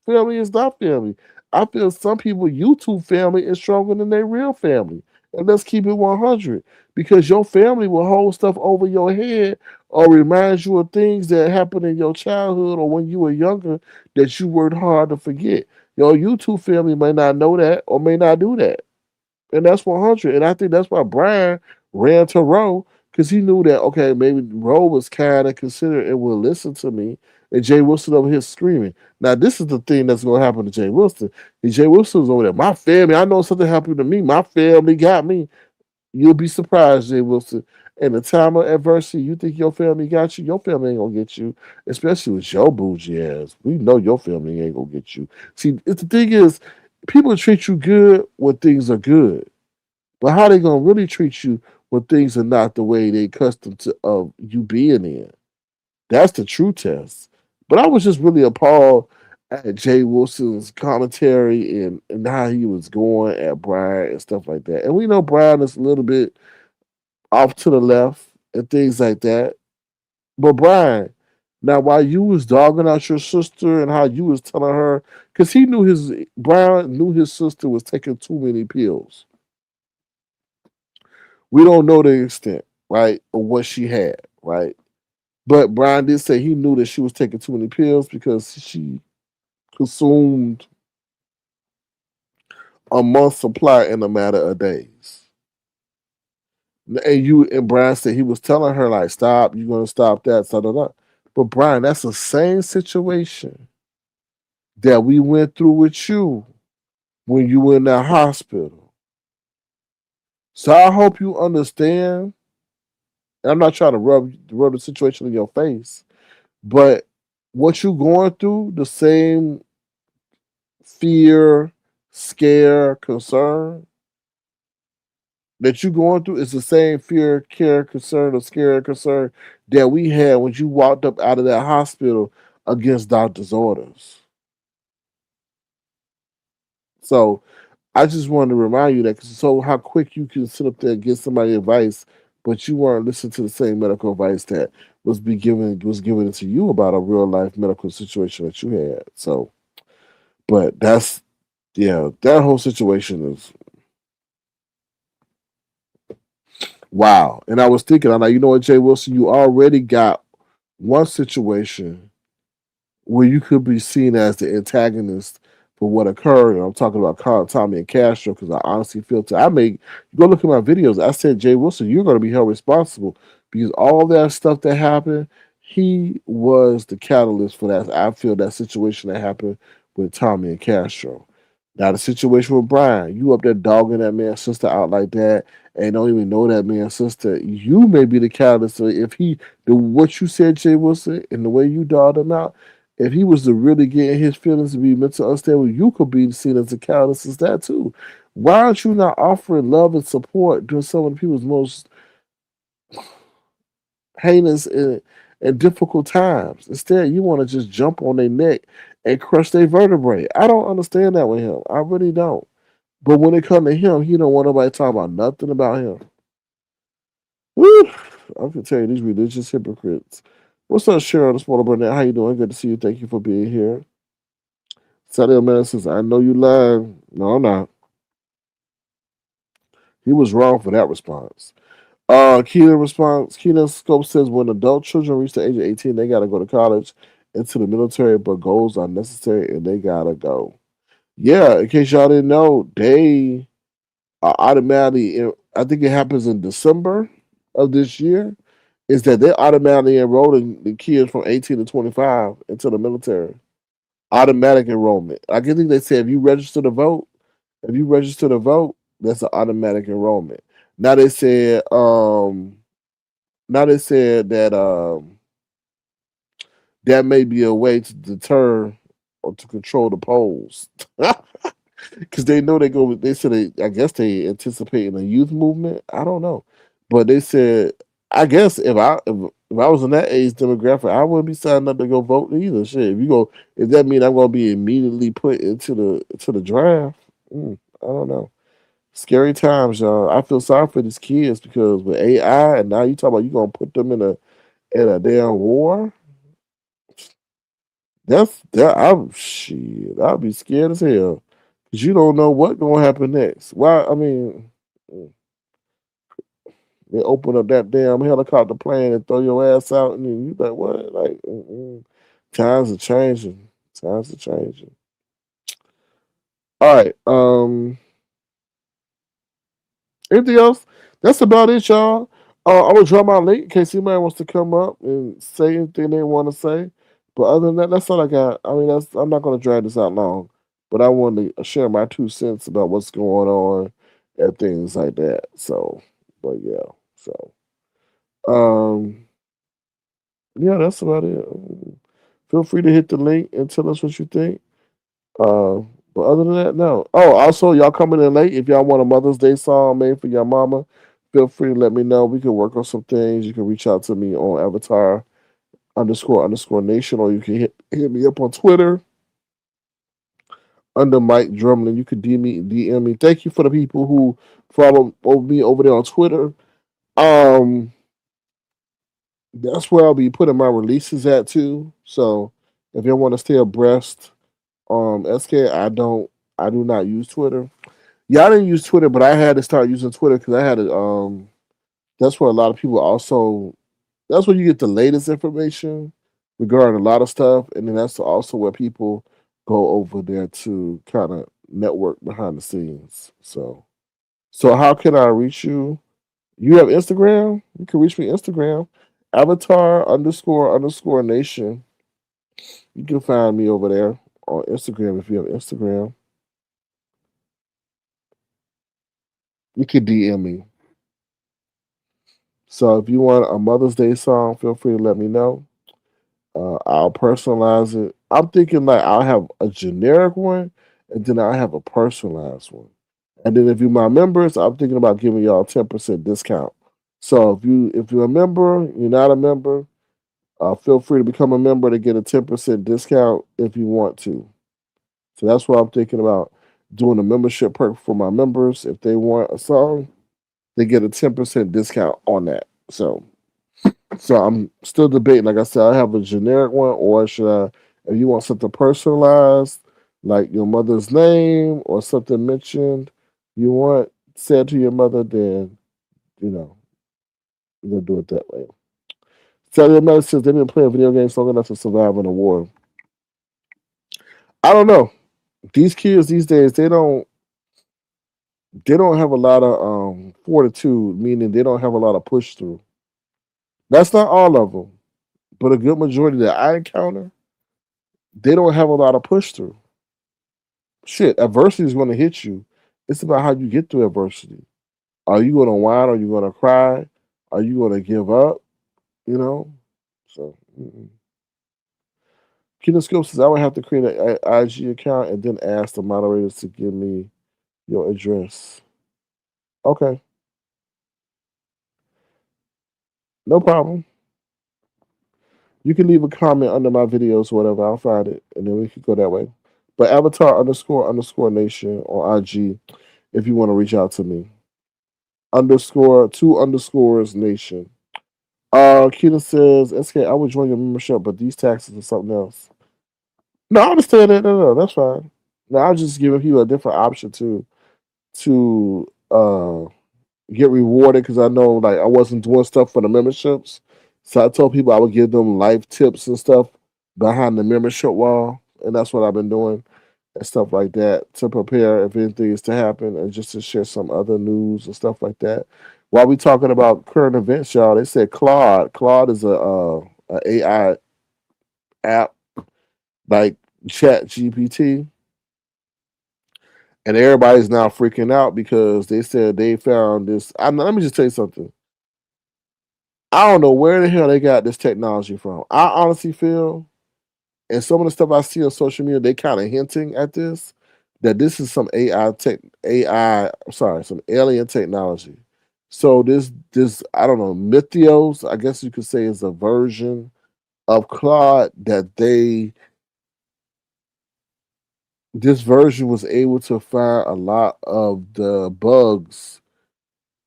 Family is not family. I feel some people YouTube family is stronger than their real family. And let's keep it 100. Because your family will hold stuff over your head or remind you of things that happened in your childhood or when you were younger that you worked hard to forget. Your YouTube family may not know that or may not do that. And that's 100. And I think that's why Brian ran to Roe because he knew that, okay, maybe Roe was kind of considerate and would listen to me. And Jay Wilson over here screaming. Now, this is the thing that's going to happen to Jay Wilson. And Jay Wilson's over there. My family, I know something happened to me. My family got me. You'll be surprised, Jay Wilson. In the time of adversity, you think your family got you, your family ain't gonna get you, especially with your bougie ass. We know your family ain't gonna get you. See, the thing is, people treat you good when things are good. But how they gonna really treat you when things are not the way they accustomed to of you being in? That's the true test. But I was just really appalled at Jay Wilson's commentary and how he was going at Briiinr and stuff like that. And we know Briiinr is a little bit off to the left and things like that. But Briiinr, now while you was dogging out your sister and how you was telling her, because he knew his Briiinr knew his sister was taking too many pills. We don't know the extent, right, of what she had, right? But Briiinr did say he knew that she was taking too many pills because she consumed a month's supply in a matter of days. And Briiinr said he was telling her like, "Stop! You're gonna stop that." Da, da, da. But Briiinr, that's the same situation that we went through with you when you were in that hospital. So I hope you understand. And I'm not trying to rub the situation in your face, but what you going through, the same fear, scare, concern that you going through is the same fear, care, concern, or scare, concern that we had when you walked up out of that hospital against doctor's orders. So I just wanted to remind you that so how quick you can sit up there and give somebody advice, but you weren't listening to the same medical advice that was given to you about a real life medical situation that you had. So, but that's yeah, that whole situation is wow. And I was thinking, I'm like, you know what, Jay Wilson, you already got one situation where you could be seen as the antagonist for what occurred. And I'm talking about Tommy and Castro because I honestly feel go look at my videos. I said, Jay Wilson, you're going to be held responsible because all that stuff that happened, he was the catalyst for that. I feel that situation that happened with Tommy and Castro. Now the situation with Briiinr, you up there dogging that man's sister out like that and don't even know that man's sister. You may be the catalyst. So if what you said, Jay Wilson, and the way you dogged him out, if he was to really get in his feelings and be mental unstable, you could be seen as a catalyst as that too. Why aren't you not offering love and support during some of the people's most heinous and difficult times? Instead, you want to just jump on their neck and crush their vertebrae. I don't understand that with him. I really don't. But when it comes to him, he don't want nobody talking about nothing about him. Woo! I can tell you these religious hypocrites. What's up, Cheryl? This Walter Burnett. How you doing? Good to see you. Thank you for being here. Samuel Man says, I know you lied. No, I'm not. He was wrong for that response. Keenan Scope says when adult children reach the age of 18, they gotta go to college, into the military, but goals are necessary and they gotta go. Yeah, in case y'all didn't know, they are automatically I think it happens in December of this year, is that they're automatically enrolling the kids from 18 to 25 into the military. Automatic enrollment. I can think they say if you register to vote, that's an automatic enrollment. Now they said, now they said that that may be a way to deter or to control the polls. Because they know they go. They said I guess they anticipating a youth movement. I don't know, but they said I guess if I was in that age demographic, I wouldn't be signing up to go vote either. Shit, if that mean I'm gonna be immediately put into the draft, I don't know. Scary times, y'all. I feel sorry for these kids because with AI and now you talk about you gonna put them in a damn war. That's that. I'm shit. I'll be scared as hell because you don't know what gonna happen next. Why? I mean, they open up that damn helicopter plane and throw your ass out, and then you like what? Like times are changing. Times are changing. All right. Anything else? That's about it, y'all. I'm gonna drop my link in case anybody wants to come up and say anything they want to say. But other than that, that's all I got. I mean, I'm not gonna drag this out long, but I wanted to share my 2 cents about what's going on and things like that. So, but yeah, so um, yeah, that's about it. Feel free to hit the link and tell us what you think. Uh, but other than that, no. Oh, also, y'all coming in late. If y'all want a Mother's Day song made for your mama, feel free to let me know. We can work on some things. You can reach out to me on Avatar __nation, or you can hit me up on Twitter under Mike Drumlin. You could DM me. Thank you for the people who follow me over there on Twitter. Um, that's where I'll be putting my releases at too. So if you want to stay abreast, SK, I do not use Twitter. Yeah, I didn't use Twitter, but I had to start using Twitter because I had to. That's where a lot of people also. That's where you get the latest information regarding a lot of stuff, and then that's also where people go over there to kind of network behind the scenes. So how can I reach you? You have Instagram. You can reach me Instagram, avatar underscore nation. You can find me over there on Instagram if you have Instagram. You can DM me. So if you want a Mother's Day song, feel free to let me know. I'll personalize it. I'm thinking like I'll have a generic one, and then I'll have a personalized one. And then if you're my members, I'm thinking about giving y'all a 10% discount. So if you're a member, you're not a member, feel free to become a member to get a 10% discount if you want to. So that's what I'm thinking about doing a membership perk for my members. If they want a song, they get a 10% discount on that. So I'm still debating. Like I said, I have a generic one, or should I? If you want something personalized, like your mother's name or something mentioned, you want said to your mother, then you know you're gonna do it that way. Saturday Mother says they've been playing video games long enough to survive in a war. I don't know. These kids these days they don't have a lot of fortitude, meaning they don't have a lot of push through. That's not all of them, but a good majority that I encounter, they don't have a lot of push through. Shit, adversity is going to hit you. It's about how you get through adversity. Are you going to whine? Are you going to cry? Are you going to give up? You know? So, Kina Scope says, I would have to create an IG account and then ask the moderators to give me your address. Okay, no problem. You can leave a comment under my videos or whatever. I'll find it and then we can go that way. But avatar underscore nation on IG if you want to reach out to me. Underscore two underscores nation. Keita says, SK, I would join your membership, but these taxes are something else. No, I understand that. No, that's fine. No, I'm just giving people a different option to get rewarded because I know like I wasn't doing stuff for the memberships. So I told people I would give them life tips and stuff behind the membership wall. And that's what I've been doing and stuff like that to prepare if anything is to happen and just to share some other news and stuff like that. While we talking about current events, y'all, they said Claude. Claude is a AI app like Chat GPT, and everybody's now freaking out because they said they found this. Let me just tell you something. I don't know where the hell they got this technology from. I honestly feel, and some of the stuff I see on social media, they kind of hinting at this that this is some AI. Sorry, some alien technology. So this I don't know Mythios. I guess you could say is a version of Claude that they this version was able to find a lot of the bugs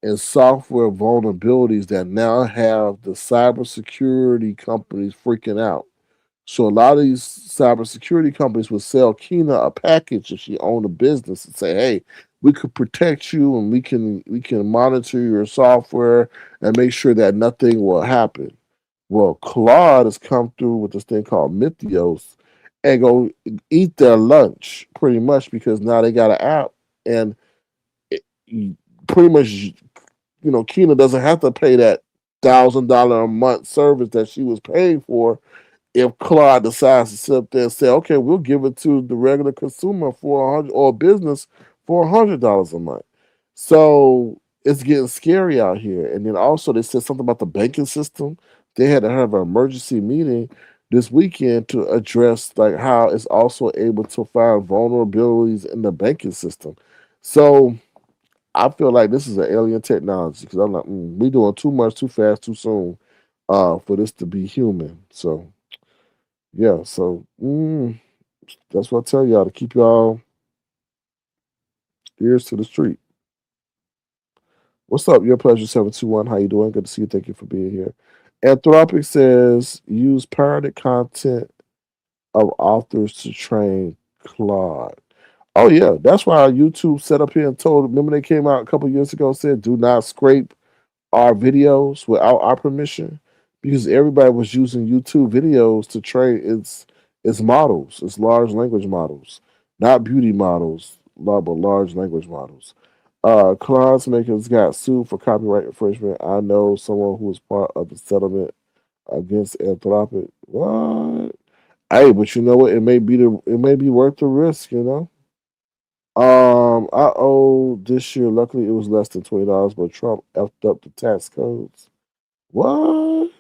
and software vulnerabilities that now have the cybersecurity companies freaking out. So a lot of these cybersecurity companies would sell Kina a package if she owned a business and say, "Hey, we could protect you and we can monitor your software and make sure that nothing will happen." Well, Claude has come through with this thing called Mythios and go eat their lunch pretty much because now they got an app and it, pretty much Kina doesn't have to pay that $1,000 a month service that she was paying for if Claude decides to sit up there and say, okay, we'll give it to the regular consumer for 100 or business for $100 a month. So it's getting scary out here. And then also they said something about the banking system. They had to have an emergency meeting this weekend to address like how it's also able to find vulnerabilities in the banking system. So I feel like this is an alien technology because I'm like, we doing too much, too fast, too soon, for this to be human. So yeah, so that's what I tell y'all to keep y'all. Ears to the street. What's up? Your pleasure 721. How you doing? Good to see you. Thank you for being here. Anthropic says use pirated content of authors to train Claude. Oh yeah, that's why YouTube set up here and told. Remember they came out a couple years ago and said do not scrape our videos without our permission because everybody was using YouTube videos to train its models, its large language models, not beauty models, but large language models. Claude's makers got sued for copyright infringement. I know someone who was part of the settlement against Anthropic. What? Hey, but you know what? It may be worth the risk, you know. I owe this year. Luckily, it was less than $20, but Trump effed up the tax codes. What?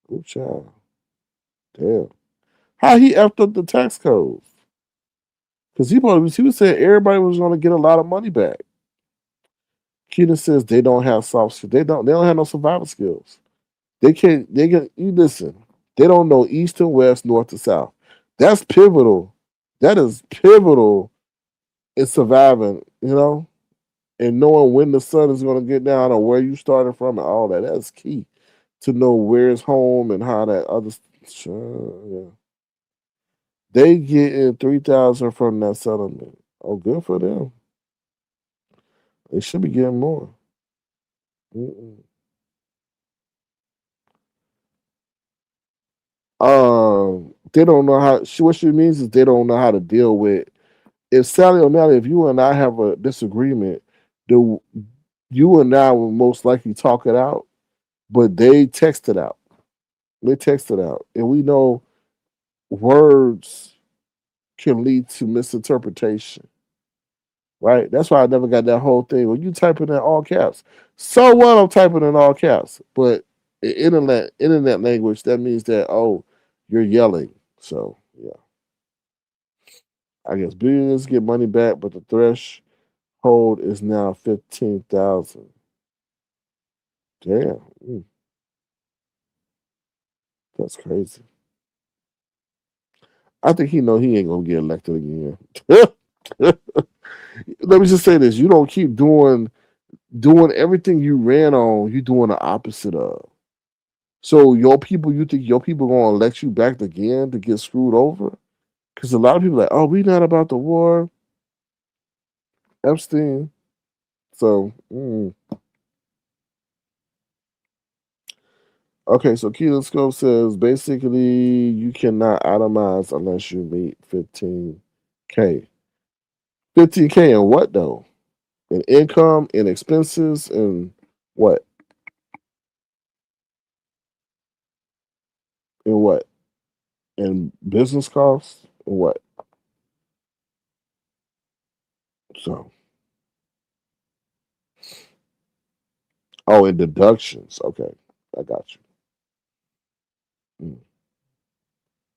Good child. Damn. How he effed up the tax codes? Because he was saying everybody was going to get a lot of money back. Keaton says they don't have soft skills. They don't have no survival skills. They can't. They can. You listen. They don't know east and west, north to south. That's pivotal. That is pivotal in surviving. You know, and knowing when the sun is going to get down or where you started from and all that. That's key to know where's home and how that other. Sure, yeah. They getting 3,000 from that settlement. Oh, good for them. They should be getting more. Mm-mm. They don't know how. What she means is they don't know how to deal with. If Sally O'Malley, if you and I have a disagreement, the you and I will most likely talk it out, but they text it out. They text it out, and we know words can lead to misinterpretation. Right? That's why I never got that whole thing. When you type it in all caps, so what? I'm typing in all caps, but in internet language, that means that you're yelling. So yeah, I guess billionaires get money back, but the threshold is now 15,000. Damn, that's crazy. I think he know he ain't gonna get elected again. Let me just say this: you don't keep doing everything you ran on. You doing the opposite of. So you think your people gonna elect you back again to get screwed over? Because a lot of people are like, oh, we not about the war, Epstein. So okay, so Keelan Scope says basically you cannot itemize unless you meet 15K. 15K in what though? In income, in expenses, and what? In what? In business costs? And what? So in deductions. Okay. I got you. Mm.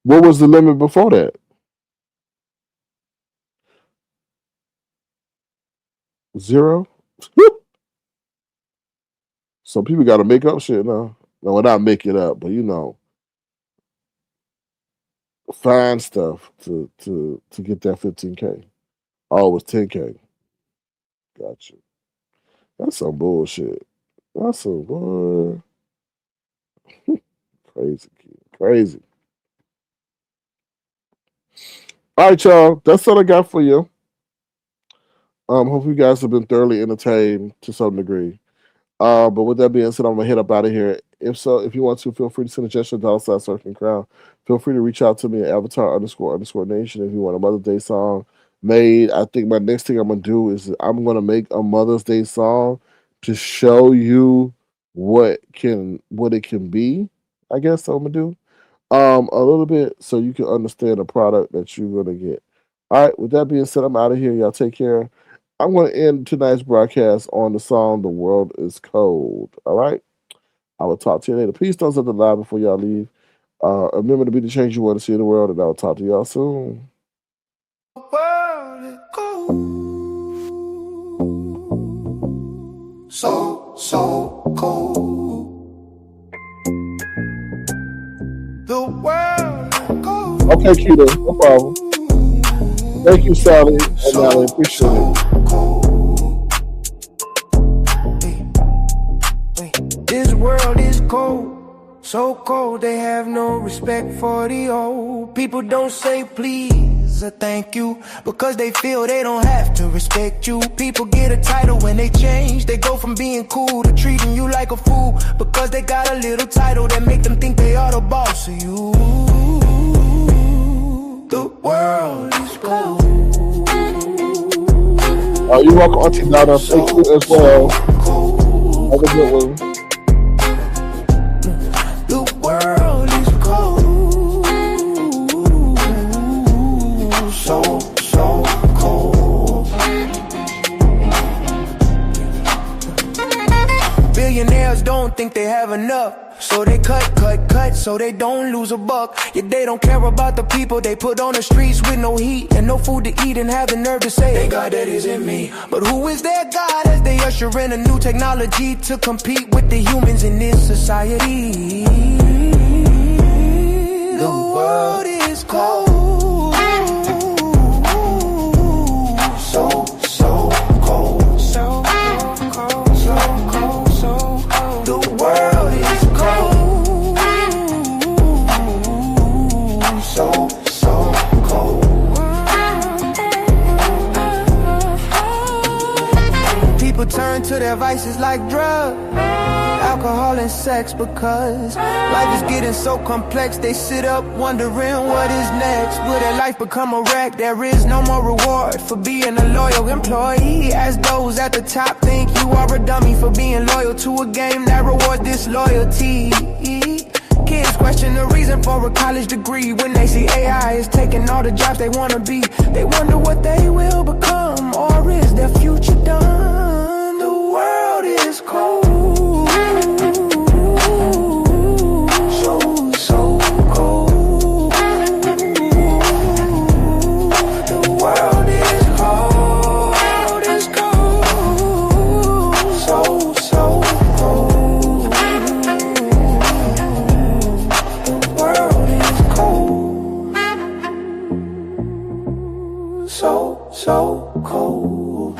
What was the limit before that? Zero? So people got to make up shit now. No, well, not make it up, but find stuff to get that 15K. Oh, it was 10K. Gotcha. That's some bullshit. That's some boy. Crazy kid. Crazy. All right, y'all. That's all I got for you. Hope you guys have been thoroughly entertained to some degree. But with that being said, I'm gonna head up out of here. If so, if you want to, feel free to send a gesture $surfing crown. Feel free to reach out to me at avatar __ nation if you want a Mother's Day song made. I think my next thing I'm gonna do is I'm gonna make a Mother's Day song to show you what it can be. I guess I'm gonna do a little bit so you can understand the product that you're gonna get. All right. With that being said, I'm out of here. Y'all take care. I'm going to end tonight's broadcast on the song "The World Is Cold." All right. I will talk to you later. Please don't set the live before y'all leave. Remember to be the change you want to see in the world, and I'll talk to y'all soon. So cold. The world goes. Okay, Keita, no problem. Thank you, Sally. And I appreciate it. This world is cold, so cold they have no respect for the old. People don't say please or thank you because they feel they don't have to respect you. People get a title when they change. They go from being cool to treating you like a fool because they got a little title that make them think they are the boss of you. The world is cold. You're welcome, Auntie Donna. Thank you as well. Have a good one. The world is cold. So cold. Billionaires don't think they have enough, so they cut, so they don't lose a buck. Yet they don't care about the people they put on the streets with no heat and no food to eat and have the nerve to say, "Thank God that isn't me." But who is their God as they usher in a new technology to compete with the humans in this society? The world is cold. So cold. So cold. So cold. So cold. The world is cold. So cold. People turn to their vices like drugs, alcohol and sex, because life is getting so complex. They sit up wondering what is next. Will their life become a wreck? There is no more reward for being a loyal employee, as those at the top think you are a dummy for being loyal to a game that rewards disloyalty. Kids question the reason for a college degree when they see AI is taking all the jobs they want to be. They wonder what they will become, or is their future done? The world is cold. So cold. The world is cold. It's cold. So cold. The world is cold. So cold.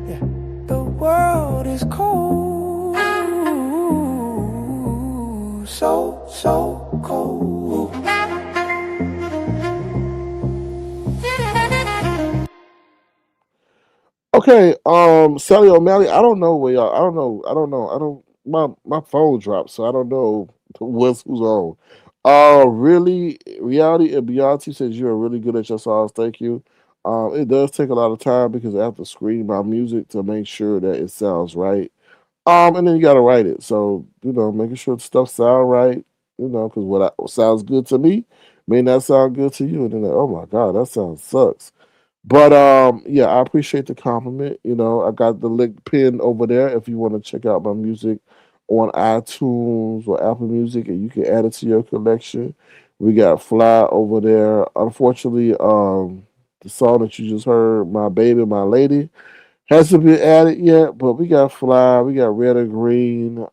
Yeah. The world is cold. So cold. Okay, Sally O'Malley, I don't know where y'all. My phone dropped, so I don't know who's on. Really, Reality and Beyonce says you are really good at your songs. Thank you. It does take a lot of time because I have to screen my music to make sure that it sounds right. And then you gotta write it. So making sure the stuff sound right. Because what sounds good to me may not sound good to you, and then like, oh my god, that sounds sucks. But yeah, I appreciate the compliment. I got the link pinned over there if you want to check out my music on iTunes or Apple Music, and you can add it to your collection. We got Fly over there. Unfortunately, the song that you just heard, "My Baby, My Lady," hasn't been added yet. But we got Fly, we got Red or Green.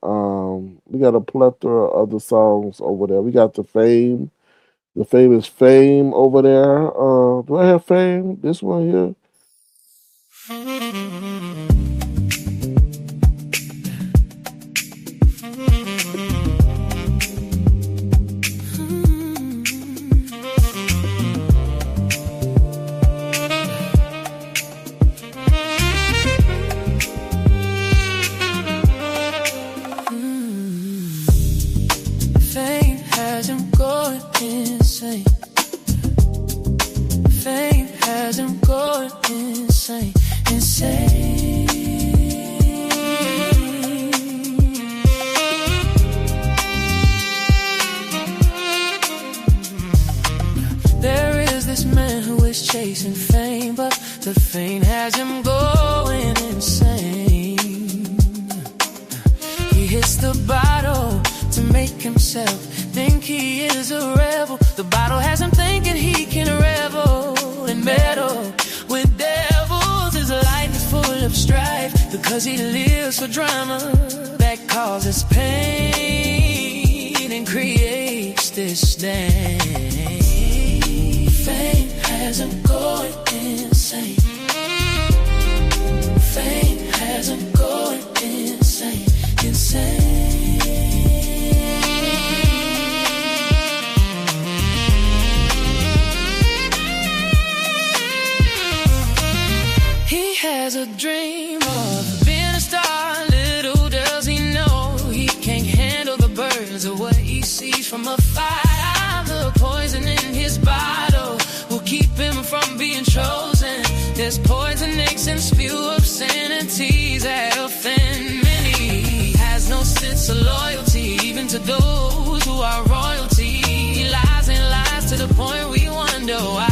We got a plethora of other songs over there. We got the famous Fame over there. Do I have Fame? This one here. Fame has him going insane. Fame has him going insane. There is this man who is chasing fame, but the fame has him going insane. He hits the bottle to make himself think he is a rebel. The bottle has him thinking he can revel and meddle with devils. His life is full of strife because he lives for drama that causes pain and creates disdain. Fame has him going insane. Fame has him going insane, insane. He has a dream of being a star. Little does he know he can't handle the burdens of what he sees from afar. The poison in his bottle will keep him from being chosen. There's poison eggs and spew obscenities that offend many. He has no sense of loyalty, even to those who are royalty. He lies and lies to the point we wonder why.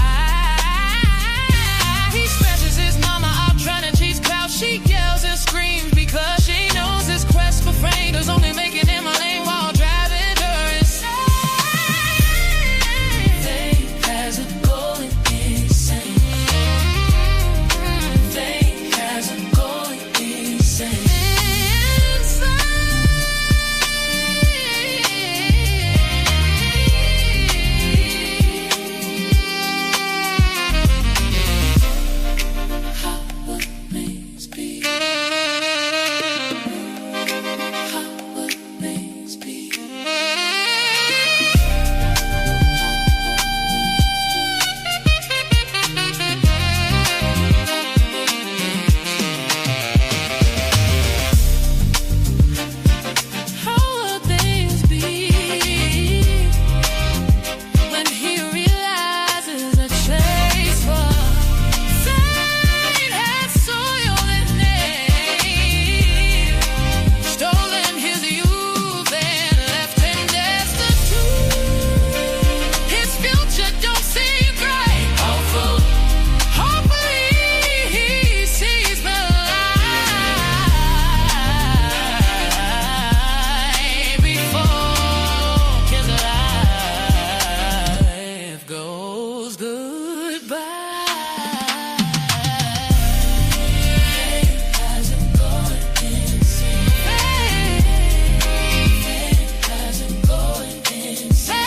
He stresses his mama out trying to chase clouds. She yells and screams because she knows his quest for fame is only making him a lame while driving her insane. Fame has him going insane. Fame has him going insane. How would things be? How would things be? How would things be when he realizes a chase for fame has soiled his name, stolen his youth and left him destitute? His future don't seem bright. Hopefully he sees the light before his life goes goodbye. Fame has him going insane. Fame has him going insane.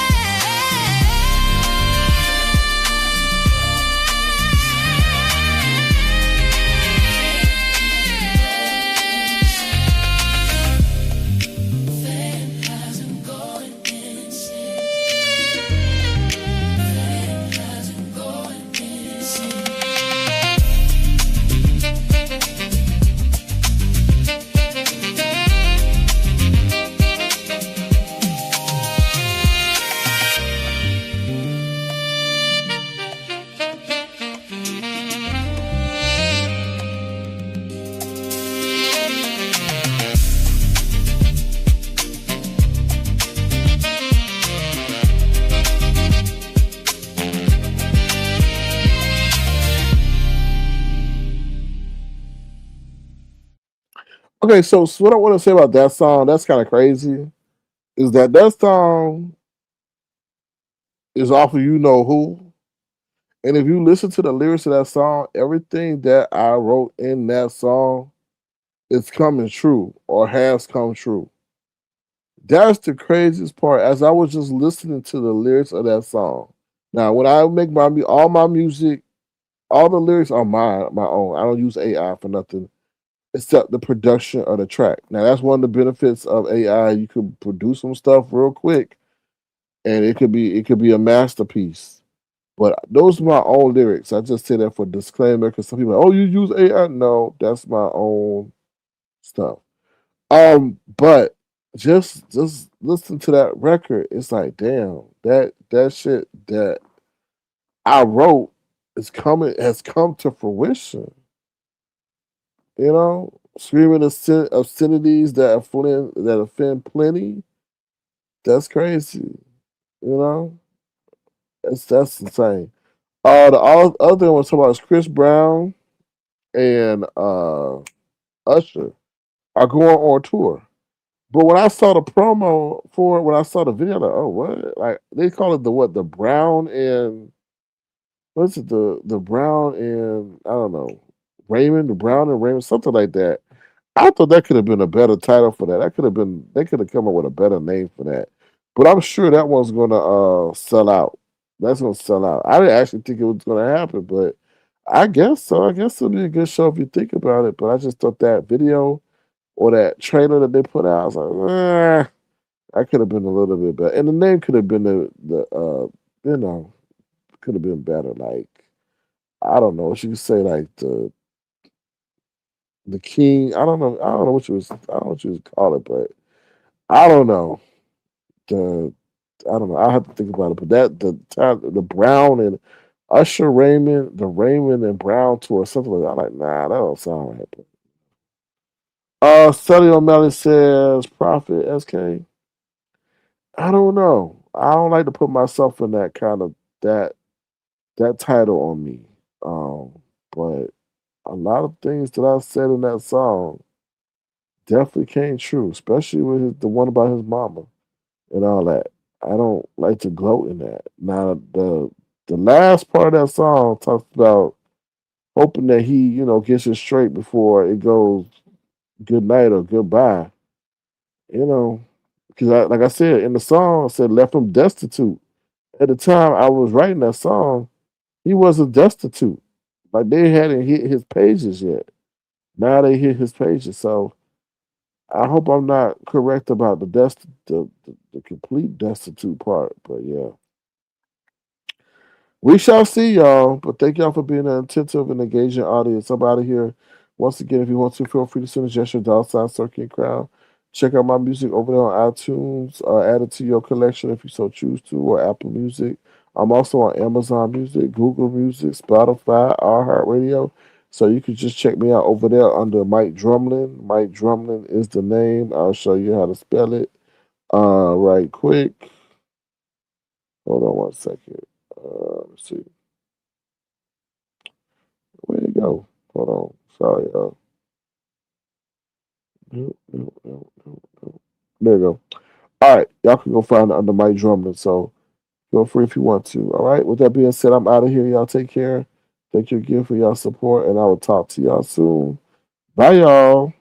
Fame has him going insane. Fame has him going insane. Okay, so what I want to say about that song, that's kind of crazy, is that that song is off of You Know Who. And if you listen to the lyrics of that song, everything that I wrote in that song is coming true or has come true. That's the craziest part. As I was just listening to the lyrics of that song. Now, when I make all my music, all the lyrics are my own. I don't use AI for nothing except the production of the track. Now, that's one of the benefits of AI. You could produce some stuff real quick, and it could be a masterpiece. But those are my own lyrics. I just say that for disclaimer because some people are, oh, you use AI. No, that's my own stuff. But just listen to that record. It's like, damn, that shit that I wrote has come to fruition. You know, screaming obscenities that offend plenty. That's crazy. You know, that's insane. Other one was talking about is Chris Brown and Usher are going on tour. But when I saw the promo for it, when I saw the video, like, oh what? Like they call it the what? The Brown and what's it? The Brown and I don't know Raymond, the Brown and Raymond, something like that. I thought that could have been a better title for that. That could have been they could have come up with a better name for that. But I'm sure that one's gonna sell out. That's gonna sell out. I didn't actually think it was gonna happen, but I guess so. I guess it'll be a good show if you think about it. But I just thought that video or that trailer that they put out, I was like, I could have been a little bit better. And the name could have been the you know, could have been better. Like, I don't know what you could say, like the king. I don't know what you was I don't know what you was call it, but I don't know. The I don't know. I have to think about it. But that the Brown and Usher Raymond, the Raymond and Brown tour, something like that. I'm like, nah, that don't sound right. But, Sonny O'Malley says, Prophet SK. I don't know. I don't like to put myself in that kind of that that title on me. But a lot of things that I said in that song definitely came true, especially with the one about his mama and all that. I don't like to gloat in that. Now the last part of that song talks about hoping that he, gets it straight before it goes good night or goodbye. You know, because like I said in the song, I said left him destitute. At the time I was writing that song, he wasn't destitute. Like they hadn't hit his pages yet. Now they hit his pages. So I hope I'm not correct about the complete destitute part. But yeah. We shall see, y'all. But thank y'all for being an attentive and engaging audience. I'm out of here. Once again, if you want to, feel free to send a gesture, $, Circuit Crown. Check out my music over there on iTunes. Add it to your collection if you so choose to, or Apple Music. I'm also on Amazon Music, Google Music, Spotify, iHeartRadio. So you can just check me out over there under Mike Drumlin. Mike Drumlin is the name. I'll show you how to spell it right quick. Hold on one second. Let's see. Where'd it go? Hold on. Sorry, y'all. No, no, no, no, no. There you go. All right. Y'all can go find it under Mike Drumlin. So feel free if you want to. All right. With that being said, I'm out of here. Y'all take care. Thank you again for y'all support, and I will talk to y'all soon. Bye, y'all.